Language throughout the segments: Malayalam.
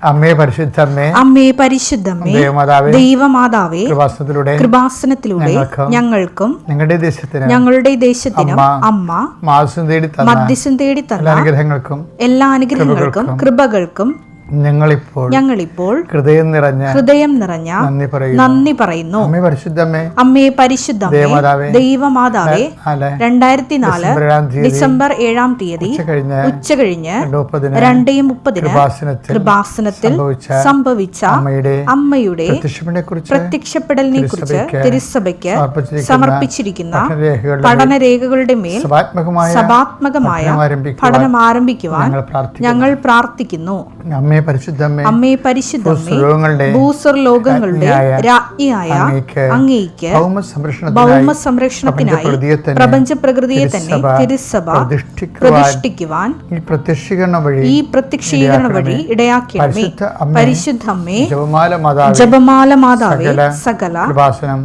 അമ്മേ പരിശുദ്ധമ്മേ, അമ്മേ പരിശുദ്ധമ്മേ, ദൈവമാതാവേ, കൃപാസനത്തിലൂടെ ഞങ്ങൾക്കും ഞങ്ങളുടെ ദേശത്തിനും അമ്മ മധ്യസ്ഥം തേടി തന്ന എല്ലാ അനുഗ്രഹങ്ങൾക്കും കൃപകൾക്കും ഞങ്ങളിപ്പോൾ ഹൃദയം നിറഞ്ഞ നന്ദി പറയുന്നു. അമ്മേ പരിശുദ്ധമ്മേ, ദൈവമാതാവേ, 2004 ഡിസംബർ 7-ാം തീയതി ഉച്ചകഴിഞ്ഞ് 2:30 കൃപാസനത്തിൽ സംഭവിച്ച അമ്മയുടെ പ്രത്യക്ഷപ്പെടലിനെ കുറിച്ച് തിരുസഭയ്ക്ക് സമർപ്പിച്ചിരിക്കുന്ന പഠനരേഖകളുടെ മേൽ സഭാത്മകമായ പഠനം ആരംഭിക്കുവാൻ ഞങ്ങൾ പ്രാർത്ഥിക്കുന്നു. അമ്മേ പരിശുദ്ധമ്മേ, ഭൂസ്വർലോകങ്ങളുടെ രാജ്ഞിയായ അങ്ങേയ്ക്ക് ഭൗമ സംരക്ഷണത്തിനായി പ്രപഞ്ച പ്രകൃതിയെ തന്നെ തിരുസഭ പ്രതിഷ്ഠിക്കുവാൻ ഈ പ്രത്യക്ഷീകരണ വഴി ഇടയാക്കണമേ. പരിശുദ്ധമ്മേ, ജപമാല മാതാവേ, സകല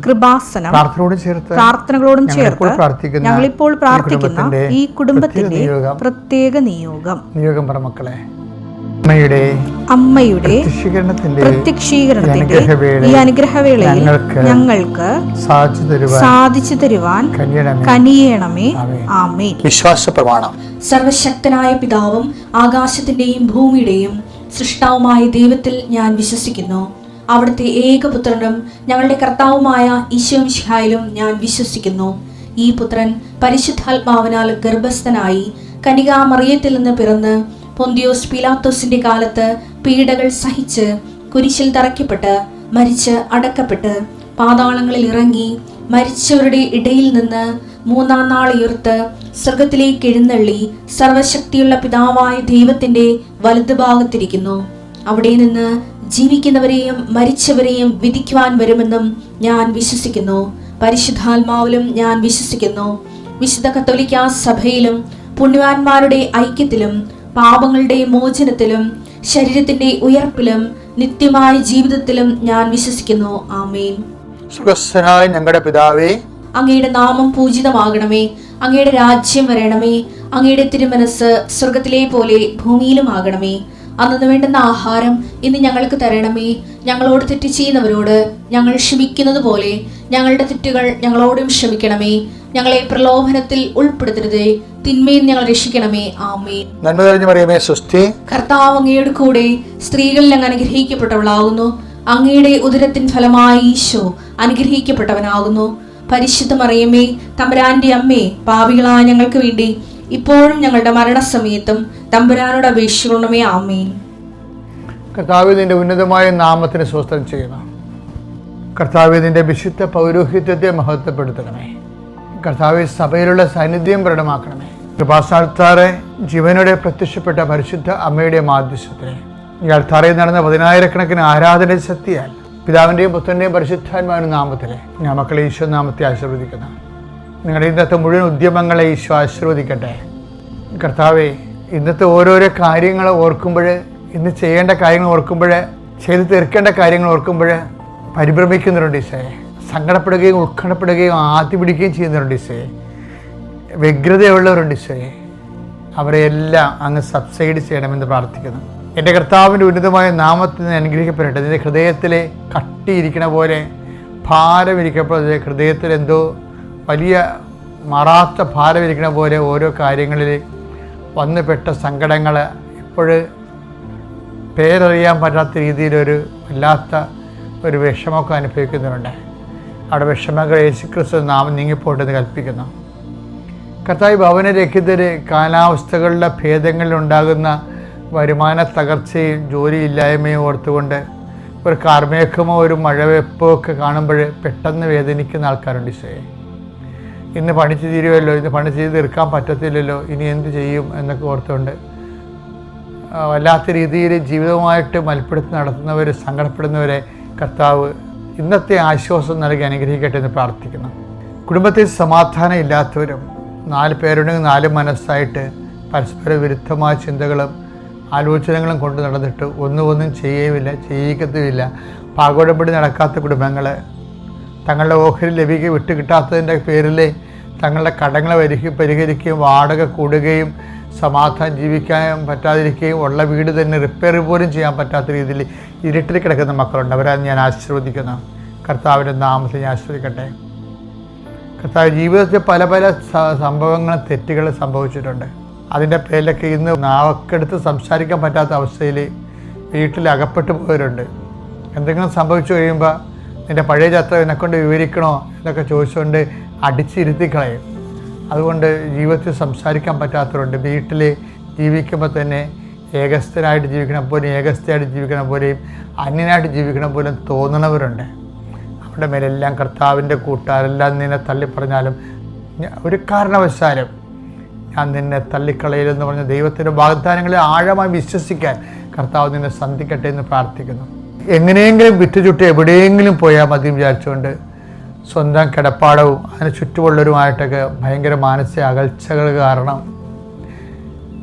കൃപാസനം പ്രാർത്ഥനകളോടും ചേർത്ത് ഞങ്ങളിപ്പോൾ പ്രാർത്ഥിക്കുന്ന ഈ കുടുംബത്തിന്റെ പ്രത്യേക നിയോഗം. അമ്മയുടെ പ്രത്യക്ഷീകരണത്തിന്റെ ഈ അനുഗ്രഹവേളയിൽ ഞങ്ങൾക്ക് സാധിച്ചു തരുവാൻ കനിയണമേ. ആമേൻ. വിശ്വാസ പ്രമാണം. സർവശക്തനായ പിതാവും ആകാശത്തിന്റെയും ഭൂമിയുടെയും സൃഷ്ടാവുമായ ദൈവത്തിൽ ഞാൻ വിശ്വസിക്കുന്നു. അവിടുത്തെ ഏകപുത്രനും ഞങ്ങളുടെ കർത്താവുമായ ഈശോ മിശിഹായിലും ഞാൻ വിശ്വസിക്കുന്നു. ഈ പുത്രൻ പരിശുദ്ധാത്മാവിനാൽ ഗർഭസ്ഥനായി കന്യകാമറിയത്തിൽ നിന്ന് പിറന്ന് പൊന്തിയോസ് പീലാത്തോസിന്റെ കാലത്ത് പീഡകൾ സഹിച്ച് കുരിശിൽ തറയ്ക്കപ്പെട്ട് മരിച്ച് അടക്കപ്പെട്ട് പാതാളങ്ങളിൽ ഇറങ്ങി മരിച്ചവരുടെ ഇടയിൽ നിന്ന് 3-ാം നാൾ ഉയർത്ത് സ്വർഗത്തിലേക്ക് എഴുന്നള്ളി സർവശക്തിയുള്ള പിതാവായ ദൈവത്തിന്റെ വലതുഭാഗത്തിരിക്കുന്നു. അവിടെ നിന്ന് ജീവിക്കുന്നവരെയും മരിച്ചവരെയും വിധിക്കുവാൻ വരുമെന്നും ഞാൻ വിശ്വസിക്കുന്നു. പരിശുദ്ധാത്മാവിലും ഞാൻ വിശ്വസിക്കുന്നു. വിശുദ്ധ കത്തോലിക്കാ സഭയിലും പുണ്യവാന്മാരുടെ ഐക്യത്തിലും പാപങ്ങളുടെ മോചനത്തിലും ശരീരത്തിന്റെ ഉയർപ്പിലും നിത്യമായ ജീവിതത്തിലും ഞാൻ വിശ്വസിക്കുന്നു. ആമേൻ. സുഖസ്ഥനായ ഞങ്ങളുടെ പിതാവേ, അങ്ങയുടെ നാമം പൂജിതമാകണമേ. അങ്ങയുടെ രാജ്യം വരണമേ. അങ്ങയുടെ തിരുമനസ് സ്വർഗത്തിലെ പോലെ ഭൂമിയിലും ആകണമേ. അന്നു വേണ്ടുന്ന ആഹാരം ഇന്ന് ഞങ്ങൾക്ക് തരണമേ. ഞങ്ങളോട് തെറ്റ് ചെയ്യുന്നവരോട് ഞങ്ങൾ ക്ഷമിക്കുന്നത് പോലെ ഞങ്ങളുടെ തെറ്റുകൾ ഞങ്ങളോടും ക്ഷമിക്കണമേ. ഞങ്ങളെ പ്രലോഭനത്തിൽ ഉൾപ്പെടുത്തരുതേ, തിന്മയിൽ ഞങ്ങൾ രക്ഷിക്കണമേ. ആമേൻ. നന്മ നിറഞ്ഞ മറിയമേ, സ്വസ്തി. കർത്താവ് അങ്ങയുടെ കൂടെ സ്ത്രീകളിൽ അങ്ങ് അനുഗ്രഹിക്കപ്പെട്ടവളാകുന്നു. അങ്ങയുടെ ഉദരത്തിൻ ഫലമായി ഈശോ അനുഗ്രഹിക്കപ്പെട്ടവനാകുന്നു. പരിശുദ്ധ മറിയമേ, തമ്പുരാന്റെ അമ്മേ, പാപികളായ ഞങ്ങൾക്ക് വേണ്ടി ഇപ്പോഴും ഞങ്ങളുടെ മരണസമയത്തും തമ്പുരാനോട് അപേക്ഷിക്കണമേ. ആമേൻ. കർത്താവേ, നിന്റെ ഉന്നതമായ നാമത്തിന് സ്വസ്ത്രം ചെയ്യണം. കർത്താവേ, നിന്റെ വിശുദ്ധ പൗരോഹിത്യത്തെ മഹത്വപ്പെടുത്തണമേ. കർത്താവേ, സഭയിലുള്ള സാന്നിധ്യം പ്രകടമാക്കണമേ. കൃപാസ്ഥാനത്താറെ ജീവനോടെ പ്രത്യക്ഷപ്പെട്ട പരിശുദ്ധ അമ്മയുടെ മാധ്യസ്ഥത്തിന് ഈ അൾത്താറയിൽ നടന്ന 10,000-കണക്കിന് ആരാധന ശക്തിയാൽ പിതാവിൻ്റെയും പുത്രൻ്റെയും പരിശുദ്ധാത്മാവിൻ്റെ നാമത്തിലെ ഞാൻ മക്കളെ ഈശോ നാമത്തെ ആശീർവദിക്കുന്നു. നിങ്ങളുടെ ഇന്നത്തെ മുഴുവൻ ഉദ്യമങ്ങളെ ഈശോ ആശീർവദിക്കട്ടെ. കർത്താവേ, ഇന്നത്തെ ഓരോരോ കാര്യങ്ങൾ ഓർക്കുമ്പോൾ, ഇന്ന് ചെയ്യേണ്ട കാര്യങ്ങൾ ഓർക്കുമ്പോൾ, ചെയ്ത് തീർക്കേണ്ട കാര്യങ്ങൾ ഓർക്കുമ്പോൾ പരിഭ്രമിക്കുന്നവരുണ്ട് ഈശോയെ. സങ്കടപ്പെടുകയും ഉത്കണ്ഠപ്പെടുകയും ആദ്യ പിടിക്കുകയും ചെയ്യുന്നവരുണ്ട് ഈശോയെ. വ്യഗ്രതയുള്ളവരുണ്ട് ഈശോയെ. അവരെയെല്ലാം അങ്ങ് സബ്സൈഡ് ചെയ്യണമെന്ന് പ്രാർത്ഥിക്കുന്നു. എൻ്റെ കർത്താവിൻ്റെ ഉന്നതമായ നാമത്തിൽ അനുഗ്രഹിക്കപ്പെടട്ടെ. നിൻ്റെ ഹൃദയത്തിലെ കട്ടിയിരിക്കണ പോലെ ഭാരമിരിക്കപ്പെടുന്നത്, ഹൃദയത്തിൽ എന്തോ വലിയ മാറാത്ത ഭാരമിരിക്കണ പോലെ ഓരോ കാര്യങ്ങളിൽ വന്നുപെട്ട സങ്കടങ്ങൾ എപ്പോഴും പേരറിയാൻ പറ്റാത്ത രീതിയിലൊരു വല്ലാത്ത ഒരു വിഷമമൊക്കെ അനുഭവിക്കുന്നുണ്ട്. അവിടെ വിഷമങ്ങൾ യേശുക്രിസ്തു നാമം നീങ്ങിപ്പോട്ടെന്ന് കൽപ്പിക്കുന്നു. കർത്താവ്, ഭവനരഹിതര്, കാലാവസ്ഥകളുടെ ഭേദങ്ങളിലുണ്ടാകുന്ന വരുമാന തകർച്ചയും ജോലിയില്ലായ്മയും ഓർത്തുകൊണ്ട് ഒരു കാർമേഘമോ ഒരു മഴവെപ്പോ ഒക്കെ കാണുമ്പോൾ പെട്ടെന്ന് വേദനിക്കുന്ന ആൾക്കാരുണ്ട്. ഈശോയെ, ഇന്ന് പണിച്ച് തീരുമല്ലോ, ഇന്ന് പണി ചെയ്ത് തീർക്കാൻ പറ്റത്തില്ലല്ലോ, ഇനി എന്ത് ചെയ്യും എന്നൊക്കെ ഓർത്തുകൊണ്ട് വല്ലാത്ത രീതിയിൽ ജീവിതവുമായിട്ട് മൽപ്പിടുത്തി നടത്തുന്നവർ, സങ്കടപ്പെടുന്നവരെ കർത്താവ് ഇന്നത്തെ ആശ്വാസം നൽകി അനുഗ്രഹിക്കട്ടെ എന്ന് പ്രാർത്ഥിക്കുന്നു. കുടുംബത്തിൽ സമാധാനം ഇല്ലാത്തവരും 4 പേരുണ്ടെങ്കിൽ 4 മനസ്സായിട്ട് പരസ്പര വിരുദ്ധമായ ചിന്തകളും ആലോചനകളും കൊണ്ട് നടന്നിട്ട് ഒന്നും ചെയ്യുകയുമില്ല, ചെയ്യിക്കത്തുമില്ല, പാകോടപടി നടക്കാത്ത കുടുംബങ്ങൾ, തങ്ങളുടെ ഓഹരി വിട്ടുകിട്ടാത്തതിൻ്റെ പേരിൽ തങ്ങളുടെ കടങ്ങൾ പരിഹരിക്കുകയും വാടക കൂടുകയും സമാധാനം ജീവിക്കാൻ പറ്റാതിരിക്കുകയും ഉള്ള വീട് തന്നെ റിപ്പയർ പോലും ചെയ്യാൻ പറ്റാത്ത രീതിയിൽ ഇരുട്ടിൽ കിടക്കുന്ന മക്കളുണ്ട്. അവരെ ഞാൻ ആശീർവദിക്കുന്നു. കർത്താവിൻ്റെ നാമത്തിൽ ഞാൻ ആശീർവദിക്കട്ടെ. കർത്താവ് ജീവിതത്തിൽ പല പല സംഭവങ്ങളും തെറ്റുകൾ സംഭവിച്ചിട്ടുണ്ട്. അതിൻ്റെ പേരിലൊക്കെ ഇന്ന് നാവക്കെടുത്ത് സംസാരിക്കാൻ പറ്റാത്ത അവസ്ഥയിൽ വീട്ടിൽ അകപ്പെട്ടു പോയവരുണ്ട്. എന്തെങ്കിലും സംഭവിച്ചു കഴിയുമ്പോൾ നിൻ്റെ പഴയ ചരിത്രം എന്നെക്കൊണ്ട് വിവരിക്കണോ എന്നൊക്കെ ചോദിച്ചുകൊണ്ട് അടിച്ചിരുത്തി കളയും. അതുകൊണ്ട് ജീവിതത്തിൽ സംസാരിക്കാൻ പറ്റാത്തവരുണ്ട്. വീട്ടിൽ ജീവിക്കുമ്പോൾ തന്നെ ഏകസ്ഥനായിട്ട് ജീവിക്കണം പോലെയും ഏകസ്ഥയായിട്ട് ജീവിക്കണം പോലെയും അന്യനായിട്ട് ജീവിക്കണം പോലും തോന്നണവരുണ്ട്. അവരുടെ മേലെല്ലാം കർത്താവിൻ്റെ കൂട്ടാരെല്ലാം നിന്നെ തള്ളിപ്പറഞ്ഞാലും ഒരു കാരണവശാലും ഞാൻ നിന്നെ തള്ളിക്കളയിലെന്ന് പറഞ്ഞ ദൈവത്തിൻ്റെ വാഗ്ദാനങ്ങളെ ആഴമായി വിശ്വസിക്കാൻ കർത്താവ് നിന്നെ സന്ധിക്കട്ടെ എന്ന് പ്രാർത്ഥിക്കുന്നു. എങ്ങനെയെങ്കിലും വിറ്റുചുട്ടി എവിടെയെങ്കിലും പോയാൽ മതി വിചാരിച്ചുകൊണ്ട് സ്വന്തം കിടപ്പാടവും അതിന് ചുറ്റുമുള്ളവരുമായിട്ടൊക്കെ ഭയങ്കര മാനസിക അകൽച്ചകൾ കാരണം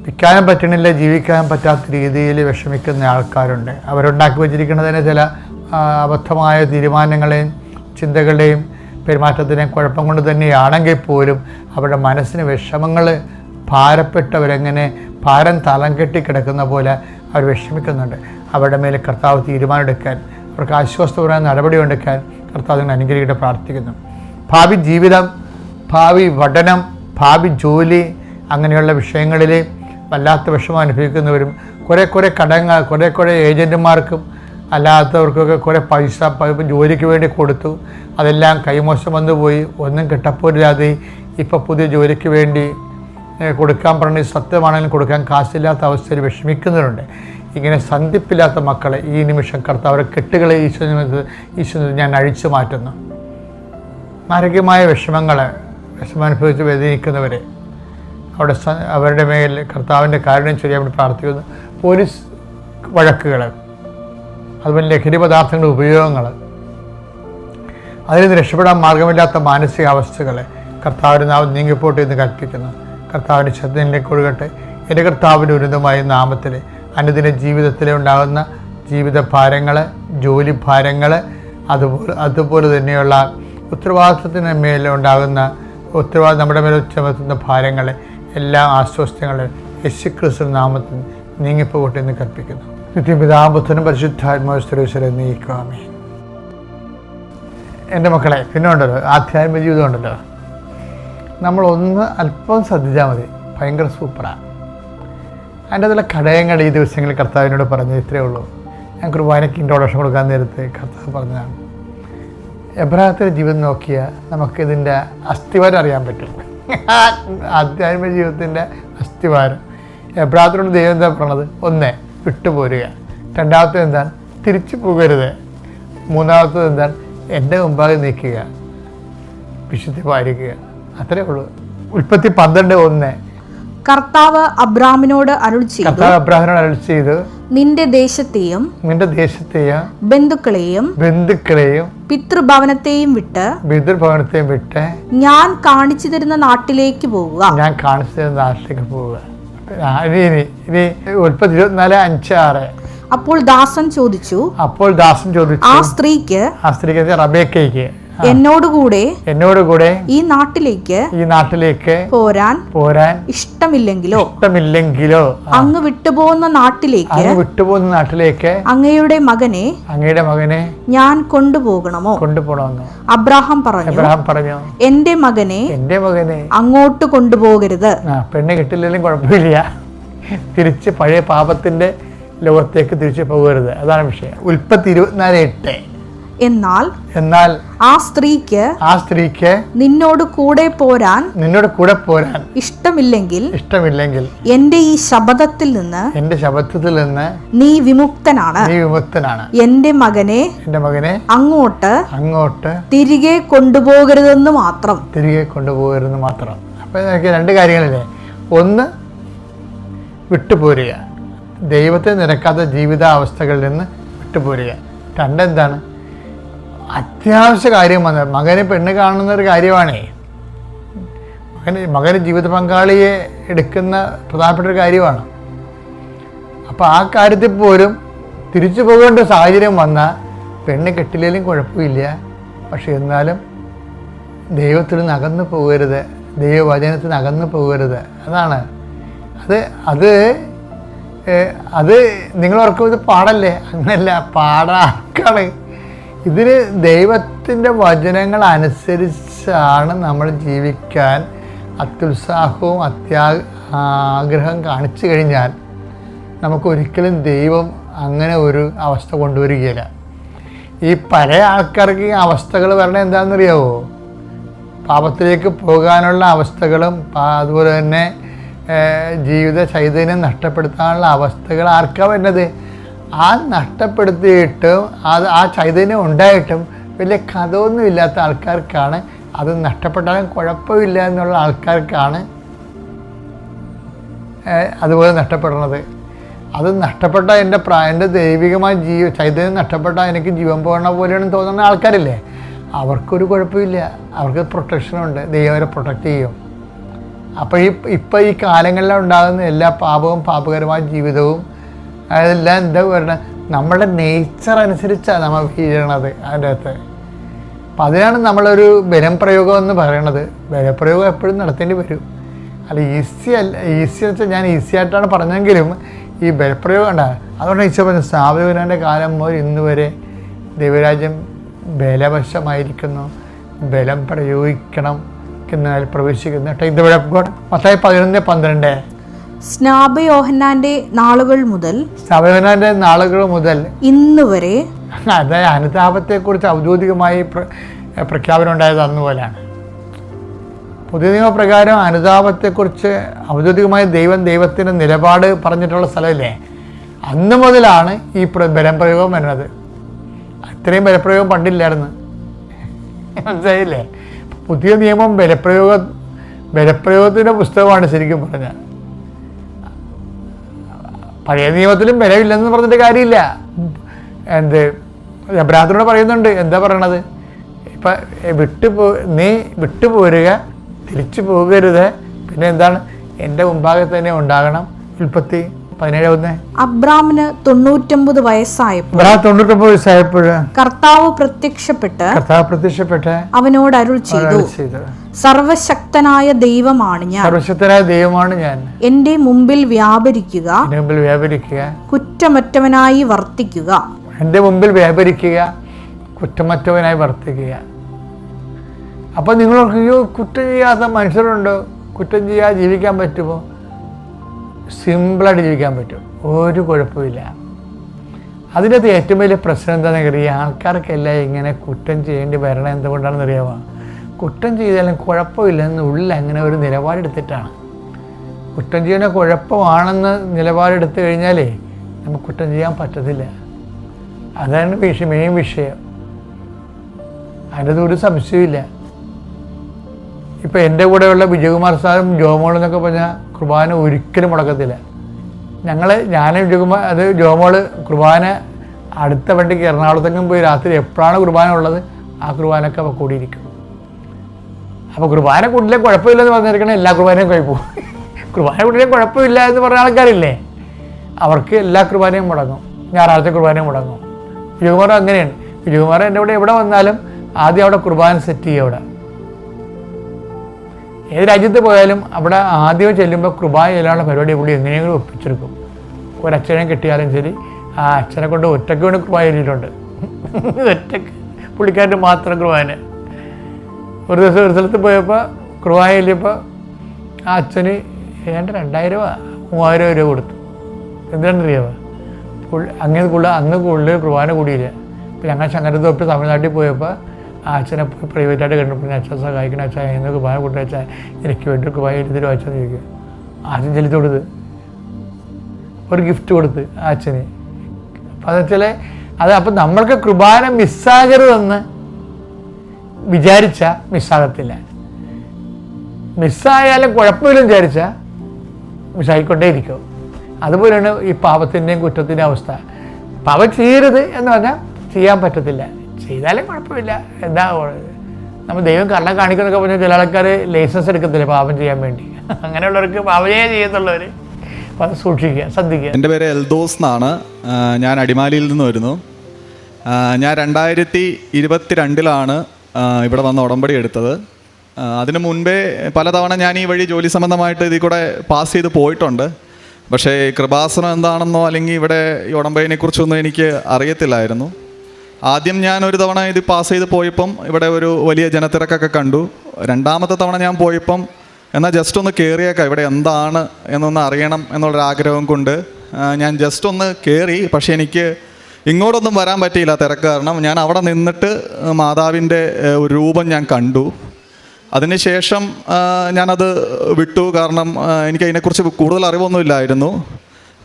വിൽക്കാനും പറ്റണില്ല, ജീവിക്കാൻ പറ്റാത്ത രീതിയിൽ വിഷമിക്കുന്ന ആൾക്കാരുണ്ട്. അവരുണ്ടാക്കി വച്ചിരിക്കുന്നതിന് ചില അബദ്ധമായ തീരുമാനങ്ങളെയും ചിന്തകളുടെയും പെരുമാറ്റത്തിനെയും കുഴപ്പം കൊണ്ട് തന്നെയാണെങ്കിൽ പോലും അവരുടെ മനസ്സിന് വിഷമങ്ങൾ ഭാരപ്പെട്ടവരെങ്ങനെ ഭാരം തളം കെട്ടി കിടക്കുന്ന പോലെ അവർ വിഷമിക്കുന്നുണ്ട്. അവരുടെ മേലെ കർത്താവ് തീരുമാനമെടുക്കാൻ, അവർക്ക് ആശ്വാസപരമായ നടപടി എടുക്കാൻ കർത്താവ് അനുഗ്രഹിക്കട്ടെ പ്രാർത്ഥിക്കുന്നു. ഭാവി ജീവിതം, ഭാവി പഠനം, ഭാവി ജോലി അങ്ങനെയുള്ള വിഷയങ്ങളിൽ വല്ലാത്ത വിഷമം അനുഭവിക്കുന്നവരും കുറേ കടങ്ങൾ കുറേ ഏജൻറ്റുമാർക്കും അല്ലാത്തവർക്കൊക്കെ കുറേ പൈസ ജോലിക്ക് വേണ്ടി കൊടുത്തു, അതെല്ലാം കൈമോശം വന്നു പോയി, ഒന്നും കിട്ടപ്പോരില്ലാതെ ഇപ്പോൾ പുതിയ ജോലിക്ക് വേണ്ടി കൊടുക്കാൻ പറഞ്ഞ് സത്യമാണെങ്കിലും കൊടുക്കാൻ കാശില്ലാത്ത അവസ്ഥയിൽ വിഷമിക്കുന്നവരുണ്ട്. ഇങ്ങനെ സന്ധിപ്പില്ലാത്ത മക്കളെ ഈ നിമിഷം കർത്താവ് കെട്ടുകളെ ഈശോ ഞാൻ അഴിച്ചു മാറ്റുന്നു. മാരകമായ വിഷമം അനുഭവിച്ച് വേദനിക്കുന്നവരെ അവരുടെ മേൽ കർത്താവിൻ്റെ കാരുണ്യം ചെയ്യാൻ വേണ്ടി പ്രാർത്ഥിക്കുന്നു. പോലീസ് വഴക്കുകൾ, അതുപോലെ ലഹരി പദാർത്ഥങ്ങളുടെ ഉപയോഗങ്ങൾ, അതിൽ നിന്ന് രക്ഷപ്പെടാൻ മാർഗമില്ലാത്ത മാനസികാവസ്ഥകളെ കർത്താവിൻ്റെ നാമം നീങ്ങിപ്പോട്ട് എന്ന് കൽപ്പിക്കുന്നു. കർത്താവിൻ്റെ ശ്രദ്ധയിലേക്ക് ഒഴുകട്ടെ. എൻ്റെ കർത്താവിൻ്റെ ഉന്നതമായ നാമത്തിൽ അനുദിന ജീവിതത്തിൽ ഉണ്ടാകുന്ന ജീവിത ഭാരങ്ങൾ, ജോലി ഭാരങ്ങൾ, അതുപോലെ തന്നെയുള്ള ഉത്തരവാദിത്വത്തിന് മേലുണ്ടാകുന്ന നമ്മുടെ മേലെ ചുമത്തുന്ന ഭാരങ്ങൾ എല്ലാ ആശ്വാസങ്ങളും യേശുക്രിസ്തു നാമത്തിൽ നീങ്ങിപ്പോകട്ടെ എന്ന് കൽപ്പിക്കുന്നു. നിത്യപിതാപുത്രനും പരിശുദ്ധാത്മാവിനെ നീക്കാമേ. എൻ്റെ മക്കളെ, പിന്നെ ഉണ്ടല്ലോ ആധ്യാത്മിക ജീവിതം ഉണ്ടല്ലോ, നമ്മളൊന്ന് അല്പം ശ്രദ്ധിച്ചാൽ മതി, ഭയങ്കര സൂപ്പറാണ്. അതിൻ്റെ അതിലെ ഘടകങ്ങൾ ഈ ദിവസങ്ങളിൽ കർത്താവിനോട് പറഞ്ഞത് ഇത്രയേ ഉള്ളൂ. ഞാൻ കുർബാനയ്ക്ക് ഇൻട്രോഡക്ഷൻ കൊടുക്കാൻ നേരത്തെ കർത്താവ് പറഞ്ഞതാണ്. എബ്രാഹത്തിൻ്റെ ജീവിതം നോക്കിയാൽ നമുക്കിതിൻ്റെ അസ്ഥിവാരം അറിയാൻ പറ്റും. ആധ്യാത്മിക ജീവിതത്തിൻ്റെ അസ്ഥിവാരം. എബ്രാഹത്തിനോട് ദൈവം എന്താ പറഞ്ഞത്? ഒന്ന്, വിട്ടുപോരുക. രണ്ടാമത്തേത് എന്താണ്? തിരിച്ചു പോകരുത്. മൂന്നാമത്തേത് എന്താണ്? എൻ്റെ മുമ്പാകെ നിൽക്കുക, വിശുദ്ധി പാലിക്കുക. അത്രേ ഉള്ളൂ. ഉൽപ്പത്തി 12:1 കർത്താവ് അബ്രാമിനോട് അരുൾ ചെയ്തു, നിന്റെ ദേശത്തെയും ബന്ധുക്കളെയും പിതൃഭവനത്തെയും വിട്ട് ഞാൻ കാണിച്ചു തരുന്ന നാട്ടിലേക്ക് പോവുക. ഇനി ഉൽപ്പത്തി 24:5-6 അപ്പോൾ ദാസൻ ചോദിച്ചു, ആ സ്ത്രീക്ക് റബേക്കയ്ക്ക് എന്നോടുകൂടെ ഈ നാട്ടിലേക്ക് പോരാൻ ഇഷ്ടമില്ലെങ്കിലോ അങ്ങ് വിട്ടുപോകുന്ന നാട്ടിലേക്ക് അങ്ങയുടെ മകനെ ഞാൻ കൊണ്ടുപോകണമോ? അബ്രാഹാം പറഞ്ഞു, എന്റെ മകനെ അങ്ങോട്ട് കൊണ്ടുപോകരുത്. പെണ്ണ് കിട്ടില്ലെങ്കിലും കുഴപ്പമില്ല, തിരിച്ച് പഴയ പാപത്തിന്റെ ലോകത്തേക്ക് തിരിച്ചു പോകരുത്. അതാണ് വിഷയം. ഉൽപ്പത്തി 24:8 എന്നാൽ ആ സ്ത്രീക്ക് നിന്നോട് കൂടെ പോരാൻ ഇഷ്ടമില്ലെങ്കിൽ എന്റെ ഈ ശപഥത്തിൽ നിന്ന് നീ വിമുക്തനാണ്. എന്റെ മകനെ അങ്ങോട്ട് തിരികെ കൊണ്ടുപോകരുതെന്ന് മാത്രം. അപ്പൊ രണ്ട് കാര്യങ്ങളില്ലേ? ഒന്ന്, വിട്ടുപോരുക, ദൈവത്തെ നിരക്കാത്ത ജീവിതാവസ്ഥകളിൽ നിന്ന് വിട്ടുപോരുക. രണ്ടെന്താണ്? അത്യാവശ്യ കാര്യം വന്നത് മകന് പെണ്ണ് കാണുന്ന ഒരു കാര്യമാണേ. മകന് ജീവിത പങ്കാളിയെ എടുക്കുന്ന പ്രധാനപ്പെട്ട ഒരു കാര്യമാണ്. അപ്പോൾ ആ കാര്യത്തിൽ പോലും തിരിച്ചു പോകേണ്ട സാഹചര്യം വന്നാൽ പെണ്ണ് കെട്ടില്ലെങ്കിലും കുഴപ്പമില്ല, പക്ഷെ എന്നാലും ദൈവത്തിൽ നിന്ന് അകന്നു പോകരുത്, ദൈവവചനത്തിൽ നിന്ന് അകന്നു പോകരുത്. അതാണ് അത് നിങ്ങൾ ഓർക്കും ഇത് പാടല്ലേ? അങ്ങനെയല്ല, പാടാക്കാണ്. ഇതിന് ദൈവത്തിൻ്റെ വചനങ്ങൾ അനുസരിച്ചാണ് നമ്മൾ ജീവിക്കാൻ അത്യുത്സാഹവും ആഗ്രഹം കാണിച്ചു കഴിഞ്ഞാൽ നമുക്കൊരിക്കലും ദൈവം അങ്ങനെ ഒരു അവസ്ഥ കൊണ്ടുവരികയില്ല. ഈ പഴയ ആൾക്കാർക്ക് ഈ അവസ്ഥകൾ വരണത് എന്താണെന്നറിയാവോ? പാപത്തിലേക്ക് പോകാനുള്ള അവസ്ഥകളും അതുപോലെ തന്നെ ജീവിത ചൈതന്യം നഷ്ടപ്പെടുത്താനുള്ള അവസ്ഥകൾ ആർക്കാ വരുന്നത്? ആ നഷ്ടപ്പെടുത്തിയിട്ടും ആ ചൈതന്യം ഉണ്ടായിട്ടും വലിയ കഥയൊന്നും ഇല്ലാത്ത ആൾക്കാർക്കാണ്, അത് നഷ്ടപ്പെട്ടാലും കുഴപ്പമില്ല എന്നുള്ള ആൾക്കാർക്കാണ് അതുപോലെ നഷ്ടപ്പെടുന്നത്. അത് നഷ്ടപ്പെട്ട എൻ്റെ ദൈവികമായ ചൈതന്യം നഷ്ടപ്പെട്ടാൽ എനിക്ക് ജീവൻ പോകണ പോലെയാണ് തോന്നുന്ന ആൾക്കാരില്ലേ, അവർക്കൊരു കുഴപ്പമില്ല. അവർക്ക് പ്രൊട്ടക്ഷനുണ്ട്, ദൈവം അവരെ പ്രൊട്ടക്റ്റ് ചെയ്യും. അപ്പോൾ ഈ കാലങ്ങളിൽ ഉണ്ടാകുന്ന എല്ലാ പാപവും പാപകരമായ ജീവിതവും അതെല്ലാം എന്താ പറയുക, നമ്മുടെ നേച്ചർ അനുസരിച്ചാണ് നമ്മൾ വീഴണത് അതിൻ്റെ അകത്ത്. അപ്പം അതിനാണ് നമ്മളൊരു ബലം പ്രയോഗം എന്ന് പറയണത്. ബലപ്രയോഗം എപ്പോഴും നടത്തേണ്ടി വരും. അല്ല ഈസി എന്ന് വെച്ചാൽ ഞാൻ ഈസി ആയിട്ടാണ് പറഞ്ഞെങ്കിലും ഈ ബലപ്രയോഗം ഉണ്ടാകും. അതുകൊണ്ട് ഈശോ പറഞ്ഞു, സ്ഥാപകൻ്റെ കാലം മുതൽ ഇന്ന് വരെ ദൈവരാജ്യം ബലവശമായിരിക്കുന്നു, ബലം പ്രയോഗിക്കണം എന്നാൽ പ്രവേശിക്കുന്നു. മത്തായി 11:12 സ്നാപയോഹന്നാന്റെ നാളുകൾ മുതൽ ഇന്ന് വരെ, അതായത് അനുതാപത്തെക്കുറിച്ച് ഔദ്യോഗികമായി പ്രഖ്യാപനം ഉണ്ടായത് അന്ന് പോലെയാണ്. പുതിയ നിയമപ്രകാരം അനുതാപത്തെക്കുറിച്ച് ഔദ്യോഗികമായി ദൈവത്തിൻ്റെ നിലപാട് പറഞ്ഞിട്ടുള്ള സ്ഥലമില്ലേ, അന്ന് മുതലാണ് ഈ ബലം പ്രയോഗം വരുന്നത്. ഇത്രയും ബലപ്രയോഗം പണ്ടില്ലായിരുന്നു, മനസ്സിലായില്ലേ? പുതിയ നിയമം ബലപ്രയോഗത്തിൻ്റെ പുസ്തകമാണ് ശരിക്കും പറഞ്ഞാൽ. പഴയ നിയമത്തിലും ബലമില്ലെന്ന് പറഞ്ഞിട്ട് കാര്യമില്ല. എബ്രാഹത്തിനോട് പറയുന്നുണ്ട്, എന്താ പറയണത്? ഇപ്പം നീ വിട്ടുപോരുക, തിരിച്ചു പോകരുത്, പിന്നെ എന്താണ്, എൻ്റെ മുമ്പാകെ തന്നെ ഉണ്ടാകണം. ഉൽപ്പത്തി 17:1. അബ്രാമിന് 99 വയസ്സായപ്പോൾ കർത്താവ് പ്രത്യക്ഷപ്പെട്ട് അവനോട് അരുൾ ചെയ്തു, സർവശക്തനായ ദൈവമാണ് ഞാൻ, എന്റെ മുമ്പിൽ വ്യാപരിക്കുക, കുറ്റമറ്റവനായി വർത്തിക്കുക. എൻ്റെ മുമ്പിൽ വ്യാപരിക്കുക, കുറ്റമറ്റവനായി വർത്തിക്കുക. അപ്പോൾ നിങ്ങൾക്ക് കുറ്റം ചെയ്യാത്ത മനുഷ്യരുണ്ടോ? കുറ്റം ചെയ്യാതെ ജീവിക്കാൻ പറ്റുമോ? സിമ്പിളായിട്ട് ജീവിക്കാൻ പറ്റും, ഒരു കുഴപ്പമില്ല. അതിനകത്ത് ഏറ്റവും വലിയ പ്രശ്നം എന്താണെന്ന് അറിയാം, ആൾക്കാർക്കെല്ലാം ഇങ്ങനെ കുറ്റം ചെയ്യേണ്ടി വരണം. എന്തുകൊണ്ടാണെന്ന് അറിയാമോ? കുറ്റം ചെയ്താലും കുഴപ്പമില്ലെന്ന് ഉള്ളിൽ അങ്ങനെ ഒരു നിലപാടെടുത്തിട്ടാണ്. കുറ്റം ചെയ്യുന്ന കുഴപ്പമാണെന്ന് നിലപാടെടുത്തു കഴിഞ്ഞാലേ നമുക്ക് കുറ്റം ചെയ്യാൻ പറ്റത്തില്ല. അതാണ് മെയിൻ വിഷയം. അതിൻ്റെ ഒരു സംശയമില്ല. ഇപ്പം എൻ്റെ കൂടെയുള്ള വിജയകുമാർ സാറും ജോമോൾ എന്നൊക്കെ പറഞ്ഞാൽ കുർബാന ഒരിക്കലും മുടക്കത്തില്ല. ഞാനും വിജയകുമാർ, അത് ജോമോൾ കുർബാന അടുത്ത വണ്ടിക്ക് എറണാകുളത്തേക്കും പോയി രാത്രി എപ്പോഴാണ് കുർബാന ഉള്ളത് ആ കുർബാനൊക്കെ അപ്പോൾ കൂടിയിരിക്കും. അപ്പോൾ കുർബാന കൂട്ടിലെ കുഴപ്പമില്ലെന്ന് പറഞ്ഞിരിക്കണേ എല്ലാ കുർബാനയും കുഴപ്പവും. കുർബാന കൂട്ടിലെ കുഴപ്പമില്ല എന്ന് പറഞ്ഞ ആൾക്കാരില്ലേ, അവർക്ക് എല്ലാ കുർബാനയും മുടങ്ങും, ഞായറാഴ്ച കുർബാനയും മുടങ്ങും. വിജയകുമാർ അങ്ങനെയാണ്. വിജയകുമാർ എൻ്റെ കൂടെ എവിടെ വന്നാലും ആദ്യം അവിടെ കുർബാന സെറ്റ് ചെയ്യും. അവിടെ ഏത് രാജ്യത്ത് പോയാലും അവിടെ ആദ്യം ചെല്ലുമ്പോൾ കുർബാന ചെല്ലാനുള്ള പരിപാടി പുള്ളി എങ്ങനെയെങ്കിലും ഒപ്പിച്ചെടുക്കും. ഒരച്ഛനെ കിട്ടിയാലും ശരി, ആ അച്ഛനെ കൊണ്ട് ഒറ്റയ്ക്ക് വേണ്ടി കുർബാന ചൊല്ലിയിട്ടുണ്ട്. ഒറ്റയ്ക്ക് പുള്ളിക്കാരൻ്റെ മാത്രം കുർബാന. ഒരു ദിവസം ഒരു സ്ഥലത്ത് പോയപ്പോൾ കുർബാന ചൊല്ലിയപ്പോൾ ആ അച്ഛന് ഏതാണ്ട് 2000-3000 രൂപ കൊടുത്തു. എന്തിനാണെന്നറിയാമോ? അങ്ങനെ അന്ന് കൂടുതൽ കുർബാന കൂടിയില്ല. അപ്പോൾ ഞങ്ങൾ ശങ്കരത്ത് തൊട്ട് തമിഴ്നാട്ടിൽ പോയപ്പോൾ ആ അച്ഛനെ പ്രൈവറ്റായിട്ട് കണ്ടപ്പോൾ അച്ഛൻ സഹായിക്കണം, അച്ഛൻ എന്ന് കുർബാന കൂട്ടി വെച്ചാൽ എനിക്ക് വേണ്ടി കുർബാന 20 രൂപ അച്ഛൻ ചോദിക്കുക. ആദ്യം ചെലുത്തി കൊടുത്ത് ഒരു ഗിഫ്റ്റ് കൊടുത്ത് ആ അച്ഛന്. അപ്പം അതെന്ന് വെച്ചാൽ അപ്പം നമ്മൾക്ക് കുർബാന മിസ്സാകരുതെന്ന് വിചാരിച്ചാൽ മിസ്സാകത്തില്ല. മിസ്സായാലും കുഴപ്പമില്ലെന്ന് വിചാരിച്ചാൽ മിസ്സായിക്കൊണ്ടേ ഇരിക്കും. അതുപോലെയാണ് ഈ പാപത്തിൻ്റെയും കുറ്റത്തിൻ്റെയും അവസ്ഥ. പാപം ചെയ്യരുത് എന്ന് പറഞ്ഞാൽ ചെയ്യാൻ പറ്റത്തില്ല, ചെയ്താലും കുഴപ്പമില്ല. എന്താ നമ്മൾ ദൈവം കള്ളം കാണിക്കുന്നൊക്കെ പറഞ്ഞാൽ ചില ആൾക്കാർ ലൈസൻസ് എടുക്കത്തില്ല പാപം ചെയ്യാൻ വേണ്ടി. അങ്ങനെയുള്ളവർക്ക് പാപമേ ചെയ്യത്തുള്ളവർ. അപ്പോൾ അത് സൂക്ഷിക്കുക, ശ്രദ്ധിക്കുക. എൻ്റെ പേര് എൽദോസ് എന്നാണ്. ഞാൻ അടിമാലിയിൽ നിന്ന് വരുന്നു. ഞാൻ 2022 ഇവിടെ വന്ന് ഉടമ്പടി എടുത്തത്. അതിനു മുൻപേ പലതവണ ഞാൻ ഈ വഴി ജോലി സംബന്ധമായിട്ട് ഇതിൽ കൂടെ പാസ് ചെയ്ത് പോയിട്ടുണ്ട്. പക്ഷേ കൃപാസനം എന്താണെന്നോ അല്ലെങ്കിൽ ഇവിടെ ഈ ഉടമ്പടിനെ കുറിച്ചൊന്നും എനിക്ക് അറിയത്തില്ലായിരുന്നു. ആദ്യം ഞാൻ ഒരു തവണ ഇത് പാസ് ചെയ്ത് പോയപ്പം ഇവിടെ ഒരു വലിയ ജനത്തിരക്കൊക്കെ കണ്ടു. രണ്ടാമത്തെ തവണ ഞാൻ പോയപ്പം എന്നാൽ ജസ്റ്റ് ഒന്ന് കയറിയേക്കാം, ഇവിടെ എന്താണ് എന്നൊന്ന് അറിയണം എന്നുള്ളൊരാഗ്രഹം കൊണ്ട് ഞാൻ ജസ്റ്റ് ഒന്ന് കയറി. പക്ഷേ എനിക്ക് ഇങ്ങോട്ടൊന്നും വരാൻ പറ്റിയില്ല, തിരക്ക് കാരണം. ഞാൻ അവിടെ നിന്നിട്ട് മാതാവിൻ്റെ ഒരു രൂപം ഞാൻ കണ്ടു. അതിനുശേഷം ഞാനത് വിട്ടു, കാരണം എനിക്ക് അതിനെക്കുറിച്ച് കൂടുതൽ അറിവൊന്നുമില്ലായിരുന്നു.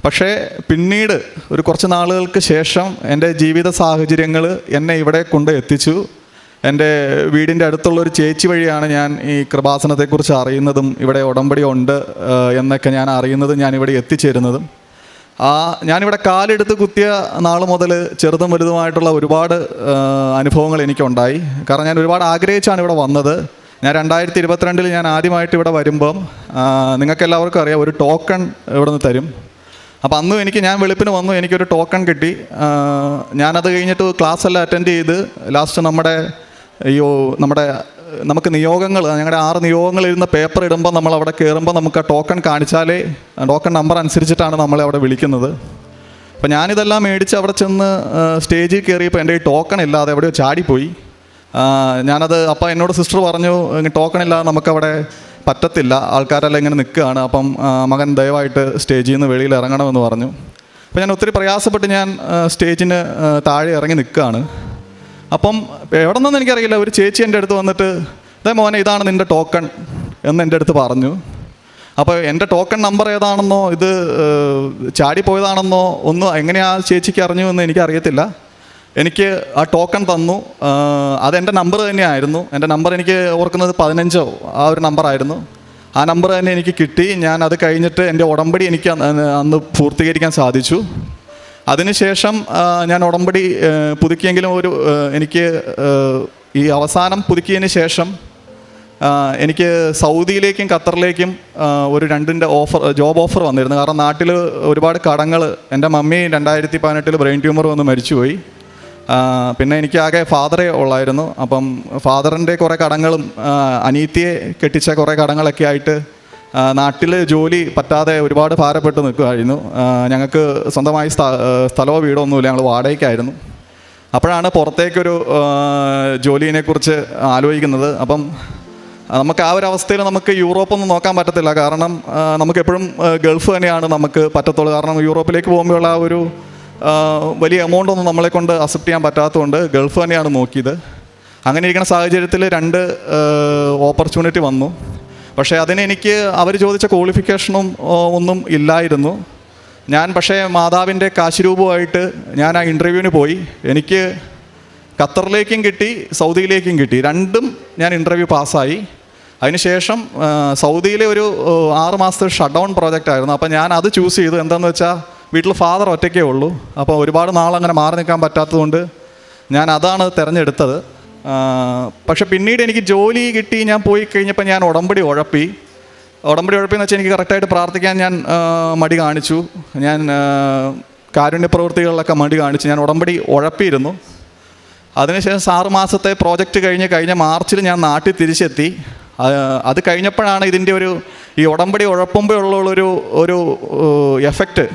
പക്ഷേ പിന്നീട് ഒരു കുറച്ച് നാളുകൾക്ക് ശേഷം എൻ്റെ ജീവിത സാഹചര്യങ്ങൾ എന്നെ ഇവിടെ കൊണ്ട് എത്തിച്ചു. എൻ്റെ വീടിൻ്റെ അടുത്തുള്ളൊരു ചേച്ചി വഴിയാണ് ഞാൻ ഈ കൃപാസനത്തെക്കുറിച്ച് അറിയുന്നതും ഇവിടെ ഉടമ്പടി ഉണ്ട് എന്നൊക്കെ ഞാൻ അറിയുന്നതും ഞാനിവിടെ എത്തിച്ചേരുന്നതും. ഞാനിവിടെ കാലെടുത്ത് കുത്തിയ നാൾ മുതൽ ചെറുതും വലുതുമായിട്ടുള്ള ഒരുപാട് അനുഭവങ്ങൾ എനിക്കുണ്ടായി. കാരണം ഞാൻ ഒരുപാട് ആഗ്രഹിച്ചാണ് ഇവിടെ വന്നത്. ഞാൻ 2022 ഞാൻ ആദ്യമായിട്ട് ഇവിടെ വരുമ്പം നിങ്ങൾക്കെല്ലാവർക്കും അറിയാം, ഒരു ടോക്കൺ ഇവിടെ നിന്ന് തരും. അപ്പോൾ അന്നും ഞാൻ വെളുപ്പിന് വന്നു, എനിക്കൊരു ടോക്കൺ കിട്ടി. ഞാനത് കഴിഞ്ഞിട്ട് ക്ലാസ് എല്ലാം അറ്റൻഡ് ചെയ്ത് ലാസ്റ്റ് നമുക്ക് നിയോഗങ്ങൾ, ഞങ്ങളുടെ 6 നിയോഗങ്ങൾ ഇരുന്ന പേപ്പർ ഇടുമ്പോൾ നമ്മൾ അവിടെ കയറുമ്പോൾ നമുക്ക് ആ ടോക്കൺ കാണിച്ചാലേ ടോക്കൺ നമ്പർ അനുസരിച്ചിട്ടാണ് നമ്മളെ അവിടെ വിളിക്കുന്നത്. അപ്പോൾ ഞാനിതെല്ലാം മേടിച്ച് അവിടെ ചെന്ന് സ്റ്റേജിൽ കയറിയപ്പോൾ എൻ്റെ ഈ ടോക്കൺ ഇല്ലാതെ എവിടെയോ ചാടിപ്പോയി. അപ്പോൾ എന്നോട് സിസ്റ്റർ പറഞ്ഞു, ടോക്കൺ ഇല്ലാതെ നമുക്കവിടെ പറ്റത്തില്ല, ആൾക്കാരെല്ലാം ഇങ്ങനെ നിൽക്കുകയാണ്, അപ്പം മകൻ ദയവായിട്ട് സ്റ്റേജിൽ നിന്ന് വെളിയിൽ ഇറങ്ങണമെന്ന് പറഞ്ഞു. അപ്പോൾ ഞാൻ ഒത്തിരി പ്രയാസപ്പെട്ട് ഞാൻ സ്റ്റേജിന് താഴെ ഇറങ്ങി നിൽക്കുകയാണ്. അപ്പം എവിടെ നിന്നൊന്നും എനിക്കറിയില്ല, ഒരു ചേച്ചി എൻ്റെ അടുത്ത് വന്നിട്ട്, അതേ മോനെ ഇതാണ് നിൻ്റെ ടോക്കൺ എന്ന് എൻ്റെ അടുത്ത് പറഞ്ഞു. അപ്പോൾ എൻ്റെ ടോക്കൺ നമ്പർ ഏതാണെന്നോ ഇത് ചാടിപ്പോയതാണെന്നോ ഒന്നും എങ്ങനെയാ ചേച്ചിക്ക് അറിഞ്ഞു എന്ന് എനിക്കറിയത്തില്ല. എനിക്ക് ആ ടോക്കൺ തന്നു. അതെൻ്റെ നമ്പർ തന്നെയായിരുന്നു. എൻ്റെ നമ്പർ എനിക്ക് ഓർക്കുന്നത് 15 ആ ഒരു നമ്പറായിരുന്നു. ആ നമ്പർ തന്നെ എനിക്ക് കിട്ടി. ഞാൻ അത് കഴിഞ്ഞിട്ട് എൻ്റെ ഉടമ്പടി എനിക്ക് അന്ന് പൂർത്തീകരിക്കാൻ സാധിച്ചു. അതിനുശേഷം ഞാൻ ഉടമ്പടി പുതുക്കിയെങ്കിലും എനിക്ക് ഈ അവസാനം പുതുക്കിയതിന് ശേഷം എനിക്ക് സൗദിയിലേക്കും ഖത്തറിലേക്കും ഒരു 2ൻ്റെ ജോബ് ഓഫർ വന്നിരുന്നു. കാരണം നാട്ടിൽ ഒരുപാട് കടങ്ങൾ, എൻ്റെ മമ്മി 2018 ബ്രെയിൻ ട്യൂമർ വന്ന് മരിച്ചുപോയി. പിന്നെ എനിക്ക് ആകെ ഫാദറേ ഉള്ളായിരുന്നു. അപ്പം ഫാദറിൻ്റെ കുറേ കടങ്ങളും അനീത്തിയെ കെട്ടിച്ച കുറേ കടങ്ങളൊക്കെ ആയിട്ട് നാട്ടിൽ ജോലി പറ്റാതെ ഒരുപാട് ഭാരപ്പെട്ട് നിൽക്കുമായിരുന്നു. ഞങ്ങൾക്ക് സ്വന്തമായി സ്ഥലമോ വീടോ ഒന്നുമില്ല, ഞങ്ങൾ വാടകയ്ക്കായിരുന്നു. അപ്പോഴാണ് പുറത്തേക്കൊരു ജോലിയെക്കുറിച്ച് ആലോചിക്കുന്നത്. അപ്പം നമുക്ക് ആ ഒരു അവസ്ഥയിൽ നമുക്ക് യൂറോപ്പൊന്നും നോക്കാൻ പറ്റത്തില്ല. കാരണം നമുക്കെപ്പോഴും ഗൾഫ് തന്നെയാണ് നമുക്ക് പറ്റത്തുള്ളൂ. കാരണം യൂറോപ്പിലേക്ക് പോകുമ്പോഴുള്ള ആ ഒരു വലിയ എമൗണ്ട് ഒന്നും നമ്മളെ കൊണ്ട് അക്സെപ്റ്റ് ചെയ്യാൻ പറ്റാത്തതുകൊണ്ട് ഗൾഫ് തന്നെയാണ് നോക്കിയത്. അങ്ങനെ ഇരിക്കുന്ന സാഹചര്യത്തിൽ 2 ഓപ്പർച്യൂണിറ്റി വന്നു. പക്ഷേ എനിക്ക് അവർ ചോദിച്ച ക്വാളിഫിക്കേഷനും ഒന്നും ഇല്ലായിരുന്നു. ഞാൻ പക്ഷേ മാതാവിൻ്റെ കാശിരൂപമായിട്ട് ഞാൻ ആ ഇൻ്റർവ്യൂവിന് പോയി. എനിക്ക് ഖത്തറിലേക്കും കിട്ടി, സൗദിയിലേക്കും കിട്ടി. 2ഉം ഞാൻ ഇൻ്റർവ്യൂ പാസ്സായി. അതിനുശേഷം സൗദിയിലെ ഒരു 6 മാസത്തെ ഷട്ട് ഡൗൺ പ്രോജക്റ്റ് ആയിരുന്നു. അപ്പോൾ ഞാൻ അത് ചൂസ് ചെയ്തു. എന്താണെന്ന് വെച്ചാൽ വീട്ടിൽ ഫാദർ ഒറ്റയ്ക്കേ ഉള്ളൂ. അപ്പോൾ ഒരുപാട് നാളങ്ങനെ മാറി നിൽക്കാൻ പറ്റാത്തതുകൊണ്ട് ഞാൻ അതാണ് തിരഞ്ഞെടുത്തത്. പക്ഷെ പിന്നീട് എനിക്ക് ജോലി കിട്ടി, ഞാൻ പോയി കഴിഞ്ഞപ്പോൾ ഞാൻ ഉടമ്പടി ഉഴപ്പിയെന്ന് വെച്ചാൽ എനിക്ക് കറക്റ്റായിട്ട് പ്രാർത്ഥിക്കാൻ ഞാൻ മടി കാണിച്ചു. ഞാൻ കാരുണ്യ പ്രവൃത്തികളിലൊക്കെ മടി കാണിച്ചു. ഞാൻ ഉടമ്പടി ഉഴപ്പിയിരുന്നു. അതിനുശേഷം 6 മാസത്തെ പ്രോജക്റ്റ് കഴിഞ്ഞ മാർച്ചിൽ ഞാൻ നാട്ടിൽ തിരിച്ചെത്തി. അത് കഴിഞ്ഞപ്പോഴാണ് ഇതിൻ്റെ ഈ ഉടമ്പടി ഉഴപ്പുമ്പോഴുള്ളൊരു എഫക്റ്റ്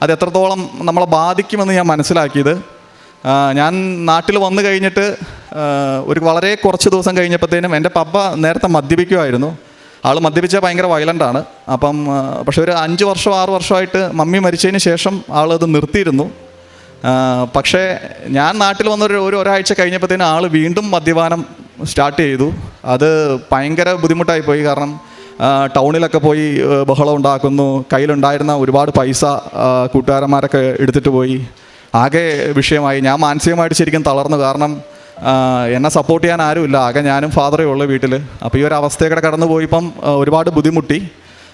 അത് എത്രത്തോളം നമ്മളെ ബാധിക്കുമെന്ന് ഞാൻ മനസ്സിലാക്കിയത്. ഞാൻ നാട്ടിൽ വന്നു കഴിഞ്ഞിട്ട് വളരെ കുറച്ച് ദിവസം കഴിഞ്ഞപ്പോഴത്തേനും എൻ്റെ പപ്പ നേരത്തെ മദ്യപിക്കുമായിരുന്നു. ആൾ മദ്യപിച്ചാൽ ഭയങ്കര വയലൻ്റാണ്. പക്ഷെ ഒരു 5 വർഷം 6 വർഷമായിട്ട് മമ്മി മരിച്ചതിന് ശേഷം ആളത് നിർത്തിയിരുന്നു. പക്ഷേ ഞാൻ നാട്ടിൽ വന്നൊരു ഒരാഴ്ച കഴിഞ്ഞപ്പോഴത്തേനും ആൾ വീണ്ടും മദ്യപാനം സ്റ്റാർട്ട് ചെയ്തു. അത് ഭയങ്കര ബുദ്ധിമുട്ടായിപ്പോയി. കാരണം ടൗണിലൊക്കെ പോയി ബഹളം ഉണ്ടാക്കുന്നു. കയ്യിലുണ്ടായിരുന്ന ഒരുപാട് പൈസ കൂട്ടുകാരന്മാരൊക്കെ എടുത്തിട്ട് പോയി. ആകെ വിഷയമായി. ഞാൻ മാനസികമായിട്ട് ശരിക്കും തളർന്നു. കാരണം എന്നെ സപ്പോർട്ട് ചെയ്യാൻ ആരുമില്ല, ആകെ ഞാനും ഫാദറേ ഉള്ളൂ വീട്ടിൽ. അപ്പോൾ ഈ ഒരു അവസ്ഥയൊക്കെ കടന്നു പോയിപ്പം ഒരുപാട് ബുദ്ധിമുട്ടി.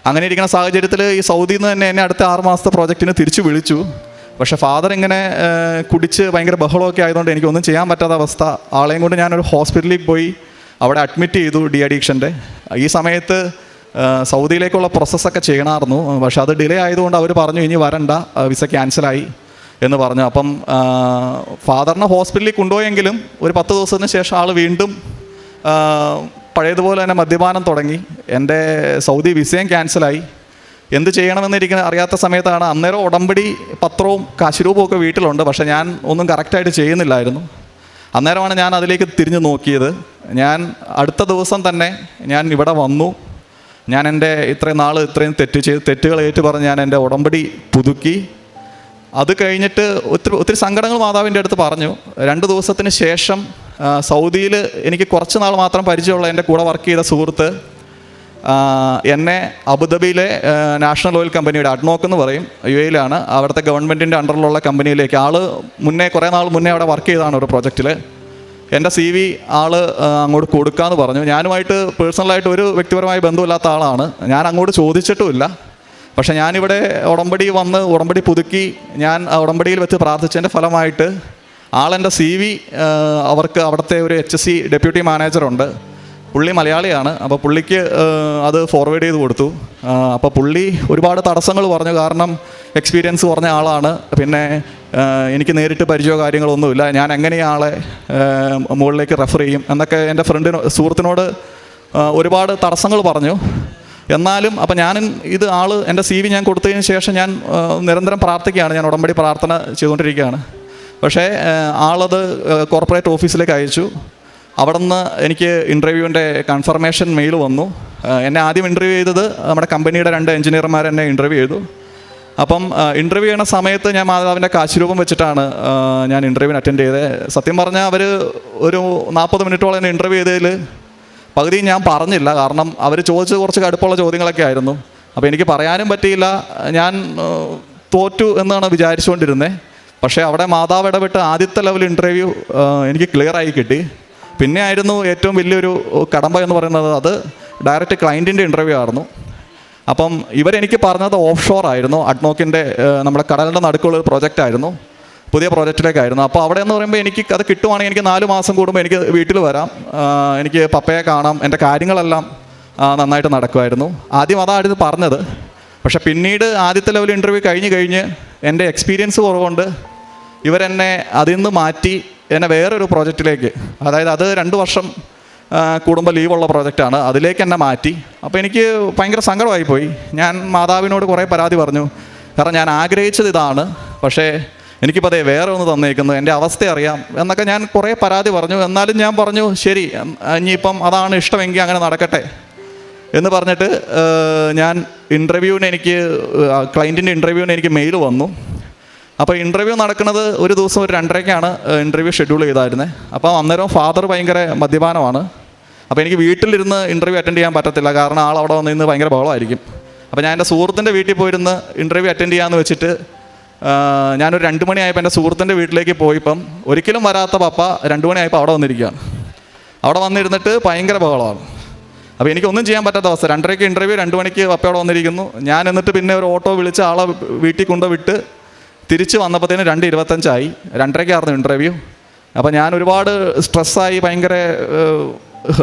അങ്ങനെ ഇരിക്കുന്ന സാഹചര്യത്തിൽ ഈ സൗദിയിൽ നിന്ന് തന്നെ എന്നെ അടുത്ത 6 മാസത്തെ പ്രോജക്റ്റിന് തിരിച്ചു വിളിച്ചു. പക്ഷേ ഫാദർ ഇങ്ങനെ കുടിച്ച് ഭയങ്കര ബഹളമൊക്കെ ആയതുകൊണ്ട് എനിക്കൊന്നും ചെയ്യാൻ പറ്റാത്ത അവസ്ഥ. ആളെയും കൊണ്ട് ഞാനൊരു ഹോസ്പിറ്റലിൽ പോയി അവിടെ അഡ്മിറ്റ് ചെയ്തു, ഡി അഡിക്ഷൻ്റെ. ഈ സമയത്ത് സൗദിയിലേക്കുള്ള പ്രോസസ്സൊക്കെ ചെയ്യണമായിരുന്നു. പക്ഷെ അത് ഡിലേ ആയതുകൊണ്ട് അവർ പറഞ്ഞു ഇനി വരണ്ട, വിസ ക്യാൻസലായി എന്ന് പറഞ്ഞു. അപ്പം ഫാദറിനെ ഹോസ്പിറ്റലിൽ കൊണ്ടുപോയെങ്കിലും ഒരു 10 ദിവസത്തിന് ശേഷം ആൾ വീണ്ടും പഴയതുപോലെ തന്നെ മദ്യപാനം തുടങ്ങി. എൻ്റെ സൗദി വിസയും ക്യാൻസലായി. എന്ത് ചെയ്യണമെന്നിരിക്കുന്ന അറിയാത്ത സമയത്താണ് അന്നേരം ഉടമ്പടി പത്രവും കാശുരൂപവും ഒക്കെ വീട്ടിലുണ്ട്, പക്ഷേ ഞാൻ ഒന്നും കറക്റ്റായിട്ട് ചെയ്യുന്നില്ലായിരുന്നു. അന്നേരമാണ് ഞാൻ അതിലേക്ക് തിരിഞ്ഞു നോക്കിയത്. ഞാൻ അടുത്ത ദിവസം തന്നെ ഞാൻ ഇവിടെ വന്നു. ഞാൻ എൻ്റെ ഇത്രയും തെറ്റുകൾ ഏറ്റുപറഞ്ഞ് ഞാൻ എൻ്റെ ഉടമ്പടി പുതുക്കി. അത് കഴിഞ്ഞിട്ട് ഒത്തിരി സങ്കടങ്ങൾ മാതാവിൻ്റെ അടുത്ത് പറഞ്ഞു. 2 ദിവസത്തിന് ശേഷം സൗദിയിൽ എനിക്ക് കുറച്ച് നാൾ മാത്രം പരിചയമുള്ള എൻ്റെ കൂടെ വർക്ക് ചെയ്ത സുഹൃത്ത് എന്നെ അബുദാബിയിലെ നാഷണൽ ഓയിൽ കമ്പനിയുടെ അഡ്നോക്ക് എന്ന് പറയും, UAE-ലാണ്, അവിടുത്തെ ഗവൺമെൻറ്റിൻ്റെ അണ്ടറിലുള്ള കമ്പനിയിലേക്ക് കുറേ നാൾ മുന്നേ അവിടെ വർക്ക് ചെയ്തതാണ് ഒരു പ്രൊജക്റ്റിൽ. എൻ്റെ CV അങ്ങോട്ട് കൊടുക്കാമെന്ന് പറഞ്ഞു. ഞാനുമായിട്ട് പേഴ്സണലായിട്ട് ഒരു വ്യക്തിപരമായ ബന്ധമില്ലാത്ത ആളാണ്. ഞാൻ അങ്ങോട്ട് ചോദിച്ചിട്ടുമില്ല. പക്ഷേ ഞാനിവിടെ ഉടമ്പടി പുതുക്കി ഞാൻ ഉടമ്പടിയിൽ വെച്ച് പ്രാർത്ഥിച്ചതിൻ്റെ ഫലമായിട്ട് എൻ്റെ CV അവർക്ക് അവിടുത്തെ ഒരു HSC ഡെപ്യൂട്ടി മാനേജറുണ്ട്, പുള്ളി മലയാളിയാണ്. അപ്പോൾ പുള്ളിക്ക് അത് ഫോർവേഡ് ചെയ്ത് കൊടുത്തു. അപ്പോൾ പുള്ളി ഒരുപാട് തടസ്സങ്ങൾ പറഞ്ഞു. കാരണം എക്സ്പീരിയൻസ് കുറഞ്ഞ ആളാണ്, പിന്നെ എനിക്ക് നേരിട്ട് പരിചയമോ കാര്യങ്ങളൊന്നുമില്ല, ഞാൻ എങ്ങനെ ആളെ മുകളിലേക്ക് റെഫർ ചെയ്യും എന്നൊക്കെ എൻ്റെ സുഹൃത്തിനോട് ഒരുപാട് തടസ്സങ്ങൾ പറഞ്ഞു. എന്നാലും അപ്പോൾ എൻ്റെ CV ഞാൻ കൊടുത്തതിന് ശേഷം ഞാൻ നിരന്തരം പ്രാർത്ഥിക്കുകയാണ്, ഞാൻ ഉടമ്പടി പ്രാർത്ഥന ചെയ്തുകൊണ്ടിരിക്കുകയാണ്. പക്ഷേ ആളത് കോർപ്പറേറ്റ് ഓഫീസിലേക്ക് അയച്ചു. അവിടെ നിന്ന് എനിക്ക് ഇൻ്റർവ്യൂവിൻ്റെ കൺഫർമേഷൻ മെയിൽ വന്നു. എന്നെ ആദ്യം ഇൻ്റർവ്യൂ ചെയ്തത് നമ്മുടെ കമ്പനിയുടെ 2 എഞ്ചിനീയർമാർ എന്നെ ഇൻ്റർവ്യൂ ചെയ്തു. അപ്പം ഇൻ്റർവ്യൂ ചെയ്യുന്ന സമയത്ത് ഞാൻ മാതാവിൻ്റെ കാശുരൂപം വെച്ചിട്ടാണ് ഞാൻ ഇൻ്റർവ്യൂവിന് അറ്റൻഡ് ചെയ്തത്. സത്യം പറഞ്ഞാൽ അവർ ഒരു 40 മിനിറ്റോളം എന്നെ ഇൻ്റർവ്യൂ ചെയ്തതിൽ പകുതിയും ഞാൻ പറഞ്ഞില്ല. കാരണം അവർ ചോദിച്ചത് കുറച്ച് കടുപ്പമുള്ള ചോദ്യങ്ങളൊക്കെ ആയിരുന്നു. അപ്പോൾ എനിക്ക് പറയാനും പറ്റിയില്ല, ഞാൻ തോറ്റു എന്നാണ് വിചാരിച്ചുകൊണ്ടിരുന്നത്. പക്ഷേ അവിടെ മാതാവ് ഇടപെട്ട് ആദ്യത്തെ ലെവൽ ഇൻ്റർവ്യൂ എനിക്ക് ക്ലിയറായി കിട്ടി. പിന്നെ ആയിരുന്നു ഏറ്റവും വലിയൊരു കടമ്പ എന്ന് പറയുന്നത്, അത് ഡയറക്റ്റ് ക്ലയൻറ്റിൻ്റെ ഇൻ്റർവ്യൂ ആയിരുന്നു. അപ്പം ഇവരെനിക്ക് പറഞ്ഞത് ഓഫ് ഷോർ ആയിരുന്നു, അഡ്നോക്കിൻ്റെ നമ്മുടെ കടലിൻ്റെ നടുക്കുള്ള ഒരു പ്രോജക്റ്റായിരുന്നു, പുതിയ പ്രോജക്റ്റിലേക്കായിരുന്നു. അപ്പോൾ അവിടെ എന്ന് പറയുമ്പോൾ എനിക്ക് അത് കിട്ടുവാണെങ്കിൽ എനിക്ക് 4 മാസം കൂടുമ്പോൾ എനിക്ക് വീട്ടിൽ വരാം, എനിക്ക് പപ്പയെ കാണാം, എൻ്റെ കാര്യങ്ങളെല്ലാം നന്നായിട്ട് നടക്കുമായിരുന്നു. ആദ്യം അതായിരുന്നു പറഞ്ഞത്. പക്ഷേ പിന്നീട് ആദ്യത്തെ ലെവൽ ഇൻ്റർവ്യൂ കഴിഞ്ഞ് എൻ്റെ എക്സ്പീരിയൻസ് കുറവുകൊണ്ട് ഇവരെന്നെ അതിൽ നിന്ന് മാറ്റി എന്നെ വേറൊരു പ്രോജക്റ്റിലേക്ക്, അതായത് അത് 2 വർഷം കൂടുമ്പോൾ ലീവുള്ള പ്രോജക്റ്റാണ്, അതിലേക്ക് എന്നെ മാറ്റി. അപ്പോൾ എനിക്ക് ഭയങ്കര സങ്കടമായിപ്പോയി. ഞാൻ മാതാവിനോട് കുറേ പരാതി പറഞ്ഞു. കാരണം ഞാൻ ആഗ്രഹിച്ചത് ഇതാണ്, പക്ഷേ എനിക്കിപ്പോൾ അതേ വേറെ ഒന്ന് തന്നേക്കുന്നു, എൻ്റെ അവസ്ഥ അറിയാം എന്നൊക്കെ ഞാൻ കുറേ പരാതി പറഞ്ഞു. എന്നാലും ഞാൻ പറഞ്ഞു ശരി, ഇനിയിപ്പം അതാണ് ഇഷ്ടമെങ്കിൽ അങ്ങനെ നടക്കട്ടെ എന്ന് പറഞ്ഞിട്ട് ഞാൻ ക്ലയൻറ്റിൻ്റെ ഇൻ്റർവ്യൂവിന് എനിക്ക് മെയിൽ വന്നു. അപ്പോൾ ഇൻ്റർവ്യൂ നടക്കുന്നത് ഒരു ദിവസം ഒരു 2:30-ക്കാണ് ഇൻ്റർവ്യൂ ഷെഡ്യൂൾ ചെയ്തായിരുന്നത്. അപ്പോൾ അന്നേരം ഫാദർ ഭയങ്കര മദ്യപാനമാണ്. അപ്പോൾ എനിക്ക് വീട്ടിലിരുന്ന് ഇൻ്റർവ്യൂ അറ്റൻഡ് ചെയ്യാൻ പറ്റത്തില്ല, കാരണം അവിടെ വന്ന് ഇന്ന് ഭയങ്കര ബഹളമായിരിക്കും. അപ്പോൾ ഞാൻ എൻ്റെ സുഹൃത്തിൻ്റെ വീട്ടിൽ പോയിരുന്ന് ഇൻ്റർവ്യൂ അറ്റൻഡ് ചെയ്യാമെന്ന് വെച്ചിട്ട് ഞാനൊരു 2 മണിയായപ്പോൾ എൻ്റെ സുഹൃത്തിൻ്റെ വീട്ടിലേക്ക് പോയിപ്പം ഒരിക്കലും വരാത്ത പപ്പ 2 മണിയായപ്പോൾ അവിടെ വന്നിരിക്കുകയാണ്. അവിടെ വന്നിരുന്നിട്ട് ഭയങ്കര ബഹളമാണ്. അപ്പോൾ എനിക്കൊന്നും ചെയ്യാൻ പറ്റാത്ത അവസ്ഥ. 2:30-ക്ക് ഇൻ്റർവ്യൂ, 2 മണിക്ക് പപ്പ അവിടെ വന്നിരിക്കുന്നു. ഞാൻ എന്നിട്ട് പിന്നെ ഒരു ഓട്ടോ വിളിച്ച് ആളെ വീട്ടിൽ കൊണ്ടുവിട്ട് തിരിച്ച് വന്നപ്പോഴത്തേന് 2:25 2:30-ക്കായിരുന്നു ഇൻ്റർവ്യൂ. അപ്പോൾ ഞാൻ ഒരുപാട് സ്ട്രെസ്സായി, ഭയങ്കര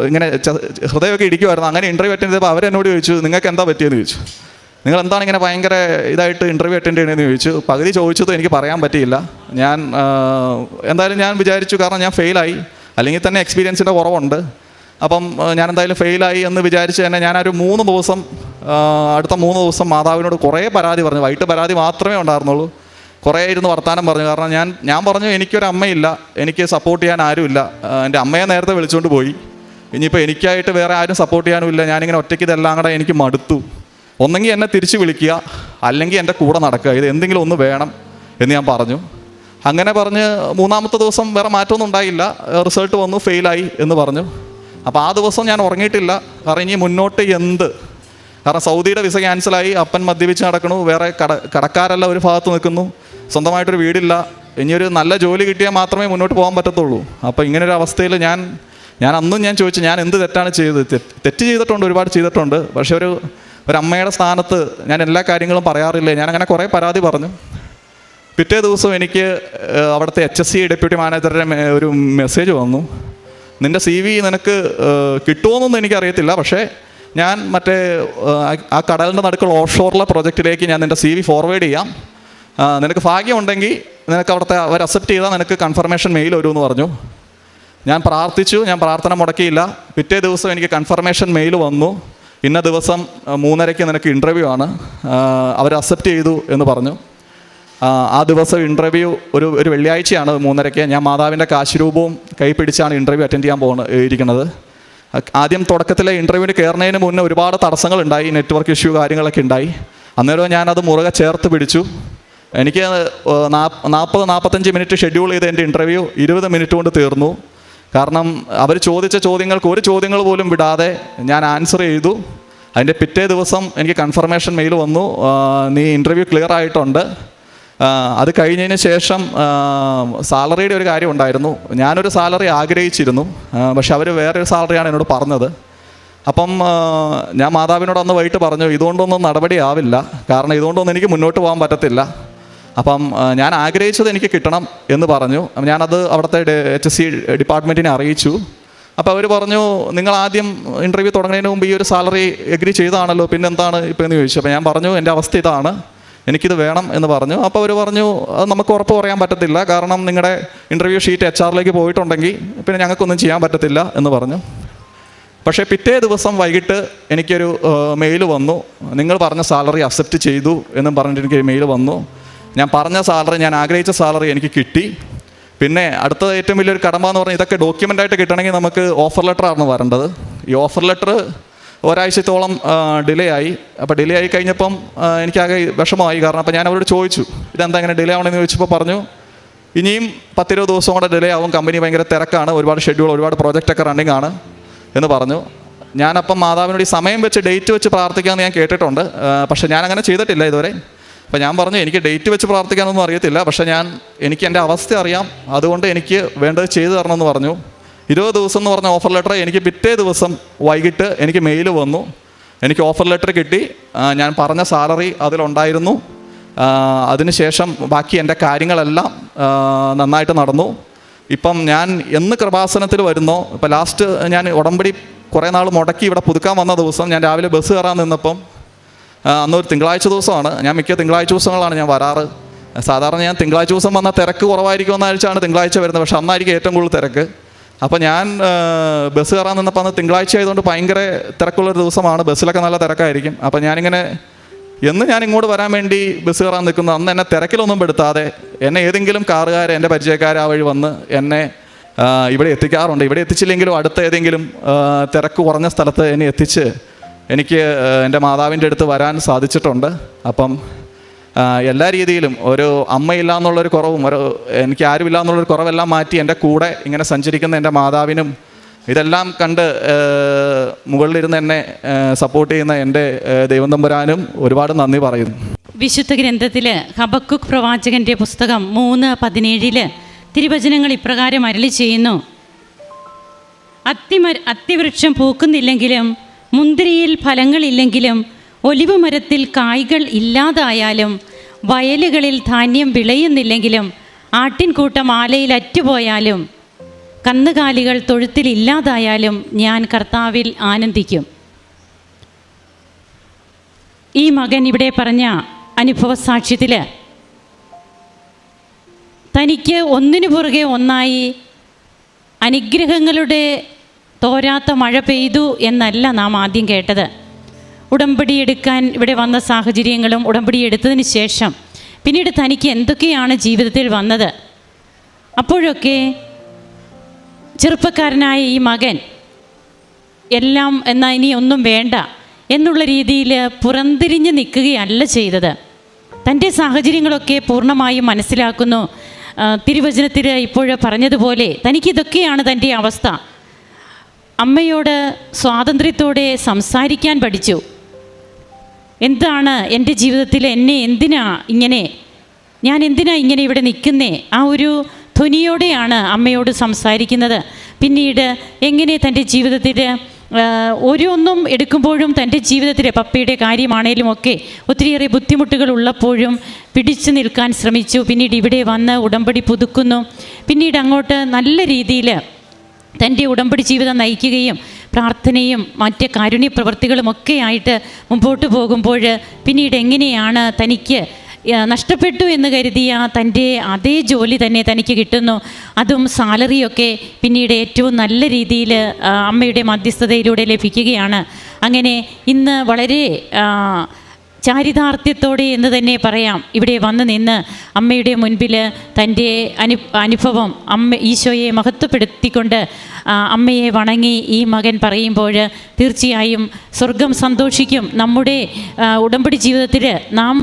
ഇങ്ങനെ ഹൃദയമൊക്കെ ഇടിക്കുമായിരുന്നു. അങ്ങനെ ഇൻ്റർവ്യൂ അറ്റൻഡ് ചെയ്തപ്പോൾ അവരെന്നോട് ചോദിച്ചു, നിങ്ങൾക്ക് എന്താ പറ്റിയെന്ന് ചോദിച്ചു. നിങ്ങൾ എന്താണ് ഇങ്ങനെ ഭയങ്കര ഇതായിട്ട് ഇൻ്റർവ്യൂ അറ്റൻഡ് ചെയ്യണമെന്ന് ചോദിച്ചു. പകുതി ചോദിച്ചത് എനിക്ക് പറയാൻ പറ്റിയില്ല. എന്തായാലും ഞാൻ വിചാരിച്ചു, കാരണം ഞാൻ ഫെയിലായി, അല്ലെങ്കിൽ തന്നെ എക്സ്പീരിയൻസിൻ്റെ കുറവുണ്ട്. അപ്പം ഞാൻ എന്തായാലും ഫെയിലായി എന്ന് വിചാരിച്ച് തന്നെ ഞാനൊരു അടുത്ത 3 ദിവസം മാതാവിനോട് കുറേ പരാതി പറഞ്ഞു. വൈകിട്ട് പരാതി മാത്രമേ ഉണ്ടായിരുന്നുള്ളൂ. കുറേ ഇരുന്ന് വർത്താനം പറഞ്ഞു. കാരണം ഞാൻ പറഞ്ഞു എനിക്കൊരു അമ്മയില്ല, എനിക്ക് സപ്പോർട്ട് ചെയ്യാൻ ആരുമില്ല. എൻ്റെ അമ്മയെ നേരത്തെ വിളിച്ചുകൊണ്ട് പോയി, ഇനിയിപ്പോൾ എനിക്കായിട്ട് വേറെ ആരും സപ്പോർട്ട് ചെയ്യാനുമില്ല. ഞാനിങ്ങനെ ഒറ്റയ്ക്ക് ഇതെല്ലാം കൂടെ എനിക്ക് മടുത്തു. ഒന്നെങ്കിൽ എന്നെ തിരിച്ച് വിളിക്കുക, അല്ലെങ്കിൽ എൻ്റെ കൂടെ നടക്കുക, ഇത് എന്തെങ്കിലും ഒന്ന് വേണം എന്ന് ഞാൻ പറഞ്ഞു. അങ്ങനെ പറഞ്ഞ് 3-ാമത്തെ ദിവസം വേറെ മാറ്റമൊന്നും ഉണ്ടായില്ല. റിസൾട്ട് വന്നു, ഫെയിലായി എന്ന് പറഞ്ഞു. അപ്പോൾ ആ ദിവസം ഞാൻ ഉറങ്ങിയിട്ടില്ല. കാരണം ഇനി മുന്നോട്ട് കാരണം സൗദിയുടെ വിസ ക്യാൻസലായി, അപ്പൻ മദ്യപിച്ച് നടക്കണു, വേറെ കടക്കാരെല്ലാം ഒരു ഭാഗത്ത് നിൽക്കുന്നു, സ്വന്തമായിട്ടൊരു വീടില്ല, ഇനിയൊരു നല്ല ജോലി കിട്ടിയാൽ മാത്രമേ മുന്നോട്ട് പോകാൻ പറ്റത്തുള്ളൂ. അപ്പോൾ ഇങ്ങനൊരു അവസ്ഥയിൽ ഞാൻ അന്നും ഞാൻ ചോദിച്ചു, ഞാൻ എന്ത് തെറ്റാണ് ചെയ്തത്? തെറ്റ് ചെയ്തിട്ടുണ്ട്, ഒരുപാട് ചെയ്തിട്ടുണ്ട്. പക്ഷേ ഒരു അമ്മയുടെ സ്ഥാനത്ത് ഞാൻ എല്ലാ കാര്യങ്ങളും പറയാറില്ലേ. ഞാനങ്ങനെ കുറേ പരാതി പറഞ്ഞു. പിറ്റേ ദിവസം എനിക്ക് അവിടുത്തെ HSC ഡെപ്യൂട്ടി മാനേജറുടെ ഒരു മെസ്സേജ് വന്നു, നിൻ്റെ CV നിനക്ക് കിട്ടുമോയെന്നൊന്നും എനിക്കറിയത്തില്ല, പക്ഷേ ഞാൻ ആ കടലിൻ്റെ നടുക്കുള്ള ഓഫ് ഷോറിലെ പ്രോജക്റ്റിലേക്ക് ഞാൻ നിൻ്റെ CV ഫോർവേഡ് ചെയ്യാം, നിനക്ക് ഭാഗ്യമുണ്ടെങ്കിൽ നിനക്ക് അവർ അക്സെപ്റ്റ് ചെയ്താൽ നിനക്ക് കൺഫർമേഷൻ മെയിൽ വരുമെന്ന് പറഞ്ഞു. ഞാൻ പ്രാർത്ഥിച്ചു, ഞാൻ പ്രാർത്ഥന മുടക്കിയില്ല. പിറ്റേ ദിവസം എനിക്ക് കൺഫർമേഷൻ മെയിൽ വന്നു, ഇന്ന ദിവസം 3:30 നിനക്ക് ഇൻ്റർവ്യൂ ആണ്, അവർ അക്സെപ്റ്റ് ചെയ്തു എന്ന് പറഞ്ഞു. ആ ദിവസം ഇൻ്റർവ്യൂ ഒരു വെള്ളിയാഴ്ചയാണ് 3:30. ഞാൻ മാതാവിൻ്റെ കാശുരൂപവും കൈ പിടിച്ചാണ് ഇൻ്റർവ്യൂ അറ്റൻഡ് ചെയ്യാൻ ഇരിക്കുന്നത്. ആദ്യം തുടക്കത്തിലെ ഇൻ്റർവ്യൂവിന് കയറുന്നതിന് മുന്നേ ഒരുപാട് തടസ്സങ്ങളുണ്ടായി, നെറ്റ്വർക്ക് ഇഷ്യൂ കാര്യങ്ങളൊക്കെ ഉണ്ടായി. അന്നേരം ഞാനത് മുറുകെ ചേർത്ത് പിടിച്ചു. എനിക്ക് 40-45 മിനിറ്റ് ഷെഡ്യൂൾ ചെയ്ത് എൻ്റെ ഇൻ്റർവ്യൂ 20 മിനിറ്റ് കൊണ്ട് തീർന്നു. കാരണം അവർ ചോദിച്ച ചോദ്യങ്ങൾക്ക് ഒരു ചോദ്യങ്ങൾ പോലും വിടാതെ ഞാൻ ആൻസർ ചെയ്തു. അതിൻ്റെ പിറ്റേ ദിവസം എനിക്ക് കൺഫർമേഷൻ മെയിൽ വന്നു, നീ ഇൻ്റർവ്യൂ ക്ലിയർ ആയിട്ടുണ്ട്. അത് കഴിഞ്ഞതിന് ശേഷം സാലറിയുടെ ഒരു കാര്യം ഉണ്ടായിരുന്നു. ഞാനൊരു സാലറി ആഗ്രഹിച്ചിരുന്നു, പക്ഷെ അവർ വേറൊരു സാലറിയാണ് എന്നോട് പറഞ്ഞത്. അപ്പം ഞാൻ മാതാവിനോട് അന്ന് വൈകിട്ട് പറഞ്ഞു, ഇതുകൊണ്ടൊന്നും നടപടിയാവില്ല, കാരണം ഇതുകൊണ്ടൊന്നും എനിക്ക് മുന്നോട്ട് പോകാൻ പറ്റത്തില്ല. അപ്പം ഞാൻ ആഗ്രഹിച്ചത് എനിക്ക് കിട്ടണം എന്ന് പറഞ്ഞു. ഞാനത് അവിടുത്തെ HSC ഡിപ്പാർട്ട്മെൻറ്റിനെ അറിയിച്ചു. അപ്പോൾ അവർ പറഞ്ഞു, നിങ്ങൾ ആദ്യം ഇൻ്റർവ്യൂ തുടങ്ങുന്നതിന് മുമ്പ് ഈ ഒരു സാലറി എഗ്രി ചെയ്താണല്ലോ, പിന്നെ എന്താണ് ഇപ്പോൾ എന്ന് ചോദിച്ചു. അപ്പോൾ ഞാൻ പറഞ്ഞു, എൻ്റെ അവസ്ഥ ഇതാണ്, എനിക്കിത് വേണം എന്ന് പറഞ്ഞു. അപ്പോൾ അവർ പറഞ്ഞു, അത് നമുക്ക് ഉറപ്പ് പറയാൻ പറ്റത്തില്ല, കാരണം നിങ്ങളുടെ ഇൻ്റർവ്യൂ ഷീറ്റ് HR പോയിട്ടുണ്ടെങ്കിൽ പിന്നെ ഞങ്ങൾക്കൊന്നും ചെയ്യാൻ പറ്റത്തില്ല എന്ന് പറഞ്ഞു. പക്ഷേ പിറ്റേ ദിവസം വൈകിട്ട് എനിക്കൊരു മെയിൽ വന്നു, നിങ്ങൾ പറഞ്ഞ സാലറി അക്സെപ്റ്റ് ചെയ്തു എന്നും പറഞ്ഞിട്ട് എനിക്കൊരു മെയിൽ വന്നു. ഞാൻ പറഞ്ഞ സാലറി, ഞാൻ ആഗ്രഹിച്ച സാലറി എനിക്ക് കിട്ടി. പിന്നെ അടുത്ത ഏറ്റവും വലിയൊരു കടമ എന്ന് പറഞ്ഞാൽ, ഇതൊക്കെ ഡോക്യുമെൻ്റായിട്ട് കിട്ടണമെങ്കിൽ നമുക്ക് ഓഫർ ലെറ്ററാണ് വരേണ്ടത്. ഈ ഓഫർ ലെറ്റർ ഒരാഴ്ചത്തോളം ഡിലേ ആയി. അപ്പോൾ ഡിലേ ആയി കഴിഞ്ഞപ്പം എനിക്കാകെ വിഷമമായി. കാരണം അപ്പോൾ ഞാൻ അവരോട് ചോദിച്ചു, ഇതെന്താ ഇങ്ങനെ ഡിലേ ആവണമെന്ന് ചോദിച്ചപ്പോൾ പറഞ്ഞു, ഇനിയും 10-20 ദിവസം കൂടെ ഡിലേ ആവും, കമ്പനി ഭയങ്കര തിരക്കാണ്, ഒരുപാട് ഷെഡ്യൂൾ, ഒരുപാട് പ്രോജക്റ്റൊക്കെ റണ്ണിങ് ആണ് എന്ന് പറഞ്ഞു. ഞാനപ്പം മാതാവിനോട് ഈ സമയം വെച്ച് ഡേറ്റ് വെച്ച് പ്രാർത്ഥിക്കാമെന്ന് ഞാൻ കേട്ടിട്ടുണ്ട്, പക്ഷേ ഞാനങ്ങനെ ചെയ്തിട്ടില്ല ഇതുവരെ. അപ്പോൾ ഞാൻ പറഞ്ഞു, എനിക്ക് ഡേറ്റ് വെച്ച് പ്രാർത്ഥിക്കാനൊന്നും അറിയത്തില്ല, പക്ഷേ എനിക്ക് എൻ്റെ അവസ്ഥ അറിയാം, അതുകൊണ്ട് എനിക്ക് വേണ്ടത് ചെയ്തു തരണമെന്ന് പറഞ്ഞു. 20 ദിവസം എന്ന് പറഞ്ഞ ഓഫർ ലെറ്റർ എനിക്ക് പിറ്റേ ദിവസം വൈകിട്ട് എനിക്ക് മെയിൽ വന്നു. എനിക്ക് ഓഫർ ലെറ്റർ കിട്ടി, ഞാൻ പറഞ്ഞ സാലറി അതിലുണ്ടായിരുന്നു. അതിനുശേഷം ബാക്കി എൻ്റെ കാര്യങ്ങളെല്ലാം നന്നായിട്ട് നടന്നു. ഇപ്പം ഞാൻ എന്ന് കൃപാസനത്തിൽ വരുന്നോ, ഇപ്പോൾ ലാസ്റ്റ് ഞാൻ ഉടമ്പടി കുറേ നാൾ മുടക്കി ഇവിടെ പുതുക്കാൻ വന്ന ദിവസം ഞാൻ രാവിലെ ബസ് കയറാൻ നിന്നപ്പം, അന്നൊരു തിങ്കളാഴ്ച ദിവസമാണ്, ഞാൻ മിക്ക തിങ്കളാഴ്ച ദിവസങ്ങളാണ് ഞാൻ വരാറ്. സാധാരണ ഞാൻ തിങ്കളാഴ്ച ദിവസം വന്നാൽ തിരക്ക് കുറവായിരിക്കും എന്നാഴ്ചയാണ് തിങ്കളാഴ്ച വരുന്നത്, പക്ഷെ അന്നായിരിക്കും ഏറ്റവും കൂടുതൽ തിരക്ക്. അപ്പോൾ ഞാൻ ബസ് കയറാൻ നിന്നപ്പോൾ അന്ന് തിങ്കളാഴ്ച ആയതുകൊണ്ട് ഭയങ്കര തിരക്കുള്ളൊരു ദിവസമാണ്, ബസ്സിലൊക്കെ നല്ല തിരക്കായിരിക്കും. അപ്പോൾ ഞാനിങ്ങനെ ഞാൻ ഇങ്ങോട്ട് വരാൻ വേണ്ടി ബസ് കയറാൻ നിൽക്കുന്നു, അന്ന് എന്നെ തിരക്കിലൊന്നും പെടുത്താതെ എന്നെ ഏതെങ്കിലും കാറുകാർ, എൻ്റെ പരിചയക്കാർ ആ വഴി വന്ന് എന്നെ ഇവിടെ എത്തിക്കാറുണ്ട്. ഇവിടെ എത്തിച്ചില്ലെങ്കിലും അടുത്ത ഏതെങ്കിലും തിരക്ക് കുറഞ്ഞ സ്ഥലത്ത് എന്നെ എത്തിച്ച് എനിക്ക് എൻ്റെ മാതാവിൻ്റെ അടുത്ത് വരാൻ സാധിച്ചിട്ടുണ്ട്. അപ്പം എല്ലാ രീതിയിലും ഒരു അമ്മയില്ല എന്നുള്ളൊരു കുറവും എനിക്ക് ആരുമില്ല എന്നുള്ളൊരു കുറവെല്ലാം മാറ്റി എൻ്റെ കൂടെ ഇങ്ങനെ സഞ്ചരിക്കുന്ന എൻ്റെ മാതാവിനും ഇതെല്ലാം കണ്ട് മുകളിലിരുന്ന് എന്നെ സപ്പോർട്ട് ചെയ്യുന്ന എൻ്റെ ദൈവം തമ്പുരാനും ഒരുപാട് നന്ദി പറയുന്നു. വിശുദ്ധ ഗ്രന്ഥത്തിൽ ഹബക്കുക്ക് പ്രവാചകൻ്റെ പുസ്തകം 3:17 തിരുവചനങ്ങൾ ഇപ്രകാരം അരുളി ചെയ്യുന്നു: അത്തിവൃക്ഷം പൂക്കുന്നില്ലെങ്കിലും, മുന്തിരിയിൽ ഫലങ്ങളില്ലെങ്കിലും, ഒലിവ് മരത്തിൽ കായ്കൾ ഇല്ലാതായാലും, വയലുകളിൽ ധാന്യം വിളയുന്നില്ലെങ്കിലും, ആട്ടിൻകൂട്ടം ആലയിൽ അറ്റുപോയാലും, കന്നുകാലികൾ തൊഴുത്തിൽ ഇല്ലാതായാലും ഞാൻ കർത്താവിൽ ആനന്ദിക്കും. ഈ മകൻ ഇവിടെ പറഞ്ഞ അനുഭവ സാക്ഷ്യത്തിൽ തനിക്ക് ഒന്നിനു പുറകെ ഒന്നായി അനുഗ്രഹങ്ങളുടെ തോരാത്ത മഴ പെയ്തു എന്നല്ല നാം ആദ്യം കേട്ടത്. ഉടമ്പടി എടുക്കാൻ ഇവിടെ വന്ന സാഹചര്യങ്ങളും ഉടമ്പടി എടുത്തതിന് ശേഷം പിന്നീട് തനിക്ക് എന്തൊക്കെയാണ് ജീവിതത്തിൽ വന്നത്. അപ്പോഴൊക്കെ ചെറുപ്പക്കാരനായ ഈ മകൻ എല്ലാം എന്നാൽ ഇനി ഒന്നും വേണ്ട എന്നുള്ള രീതിയിൽ പുറംതിരിഞ്ഞ് നിൽക്കുകയല്ല ചെയ്തത്. തൻ്റെ സാഹചര്യങ്ങളൊക്കെ പൂർണ്ണമായും മനസ്സിലാക്കുന്നു. തിരുവചനത്തിൽ ഇപ്പോൾ പറഞ്ഞതുപോലെ തനിക്കിതൊക്കെയാണ് തൻ്റെ അവസ്ഥ. അമ്മയോട് സ്വാതന്ത്ര്യത്തോടെ സംസാരിക്കാൻ പഠിച്ചു. എന്താണ് എൻ്റെ ജീവിതത്തിൽ ഞാൻ എന്തിനാ ഇങ്ങനെ ഇവിടെ നിൽക്കുന്നേ, ആ ഒരു ധ്വനിയോടെയാണ് അമ്മയോട് സംസാരിക്കുന്നത്. പിന്നീട് എങ്ങനെ തൻ്റെ ജീവിതത്തിൽ ഓരോന്നും എടുക്കുമ്പോഴും തൻ്റെ ജീവിതത്തിൽ പപ്പയുടെ കാര്യമാണേലും ഒക്കെ ഒത്തിരിയേറെ ബുദ്ധിമുട്ടുകൾ ഉള്ളപ്പോഴും പിടിച്ചു നിൽക്കാൻ ശ്രമിച്ചു. പിന്നീട് ഇവിടെ വന്ന് ഉടമ്പടി പുതുക്കുന്നു. പിന്നീട് അങ്ങോട്ട് നല്ല രീതിയിൽ തൻ്റെ ഉടമ്പടി ജീവിതം നയിക്കുകയും പ്രാർത്ഥനയും മറ്റ് കാരുണ്യ പ്രവൃത്തികളുമൊക്കെ ആയിട്ട് മുമ്പോട്ട് പോകുമ്പോൾ പിന്നീട് എങ്ങനെയാണ് തനിക്ക് നഷ്ടപ്പെട്ടു എന്ന് കരുതിയ തൻ്റെ അതേ ജോലി തന്നെ തനിക്ക് കിട്ടുന്നു. അതും സാലറിയൊക്കെ പിന്നീട് ഏറ്റവും നല്ല രീതിയിൽ അമ്മയുടെ മധ്യസ്ഥതയിലൂടെ ലഭിക്കുകയാണ്. അങ്ങനെ ഇന്ന് വളരെ ചാരിതാർത്ഥ്യത്തോടെ എന്ന് തന്നെ പറയാം ഇവിടെ വന്ന് നിന്ന് അമ്മയുടെ മുൻപിൽ തൻ്റെ അനുഭവം ഈശോയെ മഹത്വപ്പെടുത്തിക്കൊണ്ട് അമ്മയെ വണങ്ങി ഈ മകൻ പറയുമ്പോൾ തീർച്ചയായും സ്വർഗം സന്തോഷിക്കും. നമ്മുടെ ഉടമ്പടി ജീവിതത്തിൽ നാം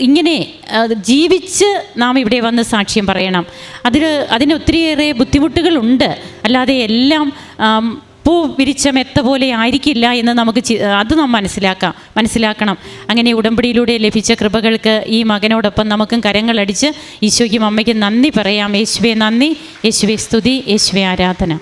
ഇങ്ങനെ ജീവിച്ച് നാം ഇവിടെ വന്ന് സാക്ഷ്യം പറയണം. അതിന് ഒത്തിരിയേറെ ബുദ്ധിമുട്ടുകളുണ്ട്. അല്ലാതെ എല്ലാം പൂ വിരിച്ച മെത്ത പോലെ ആയിരിക്കില്ല എന്ന് നമുക്ക് അത് നാം മനസ്സിലാക്കണം. അങ്ങനെ ഉടമ്പടിയിലൂടെ ലഭിച്ച കൃപകൾക്ക് ഈ മകനോടൊപ്പം നമുക്കും കരങ്ങളടിച്ച് ഈശോയ്ക്കും അമ്മയ്ക്കും നന്ദി പറയാം. യേശുവേ നന്ദി, യേശുവേ സ്തുതി, യേശുവേ ആരാധന.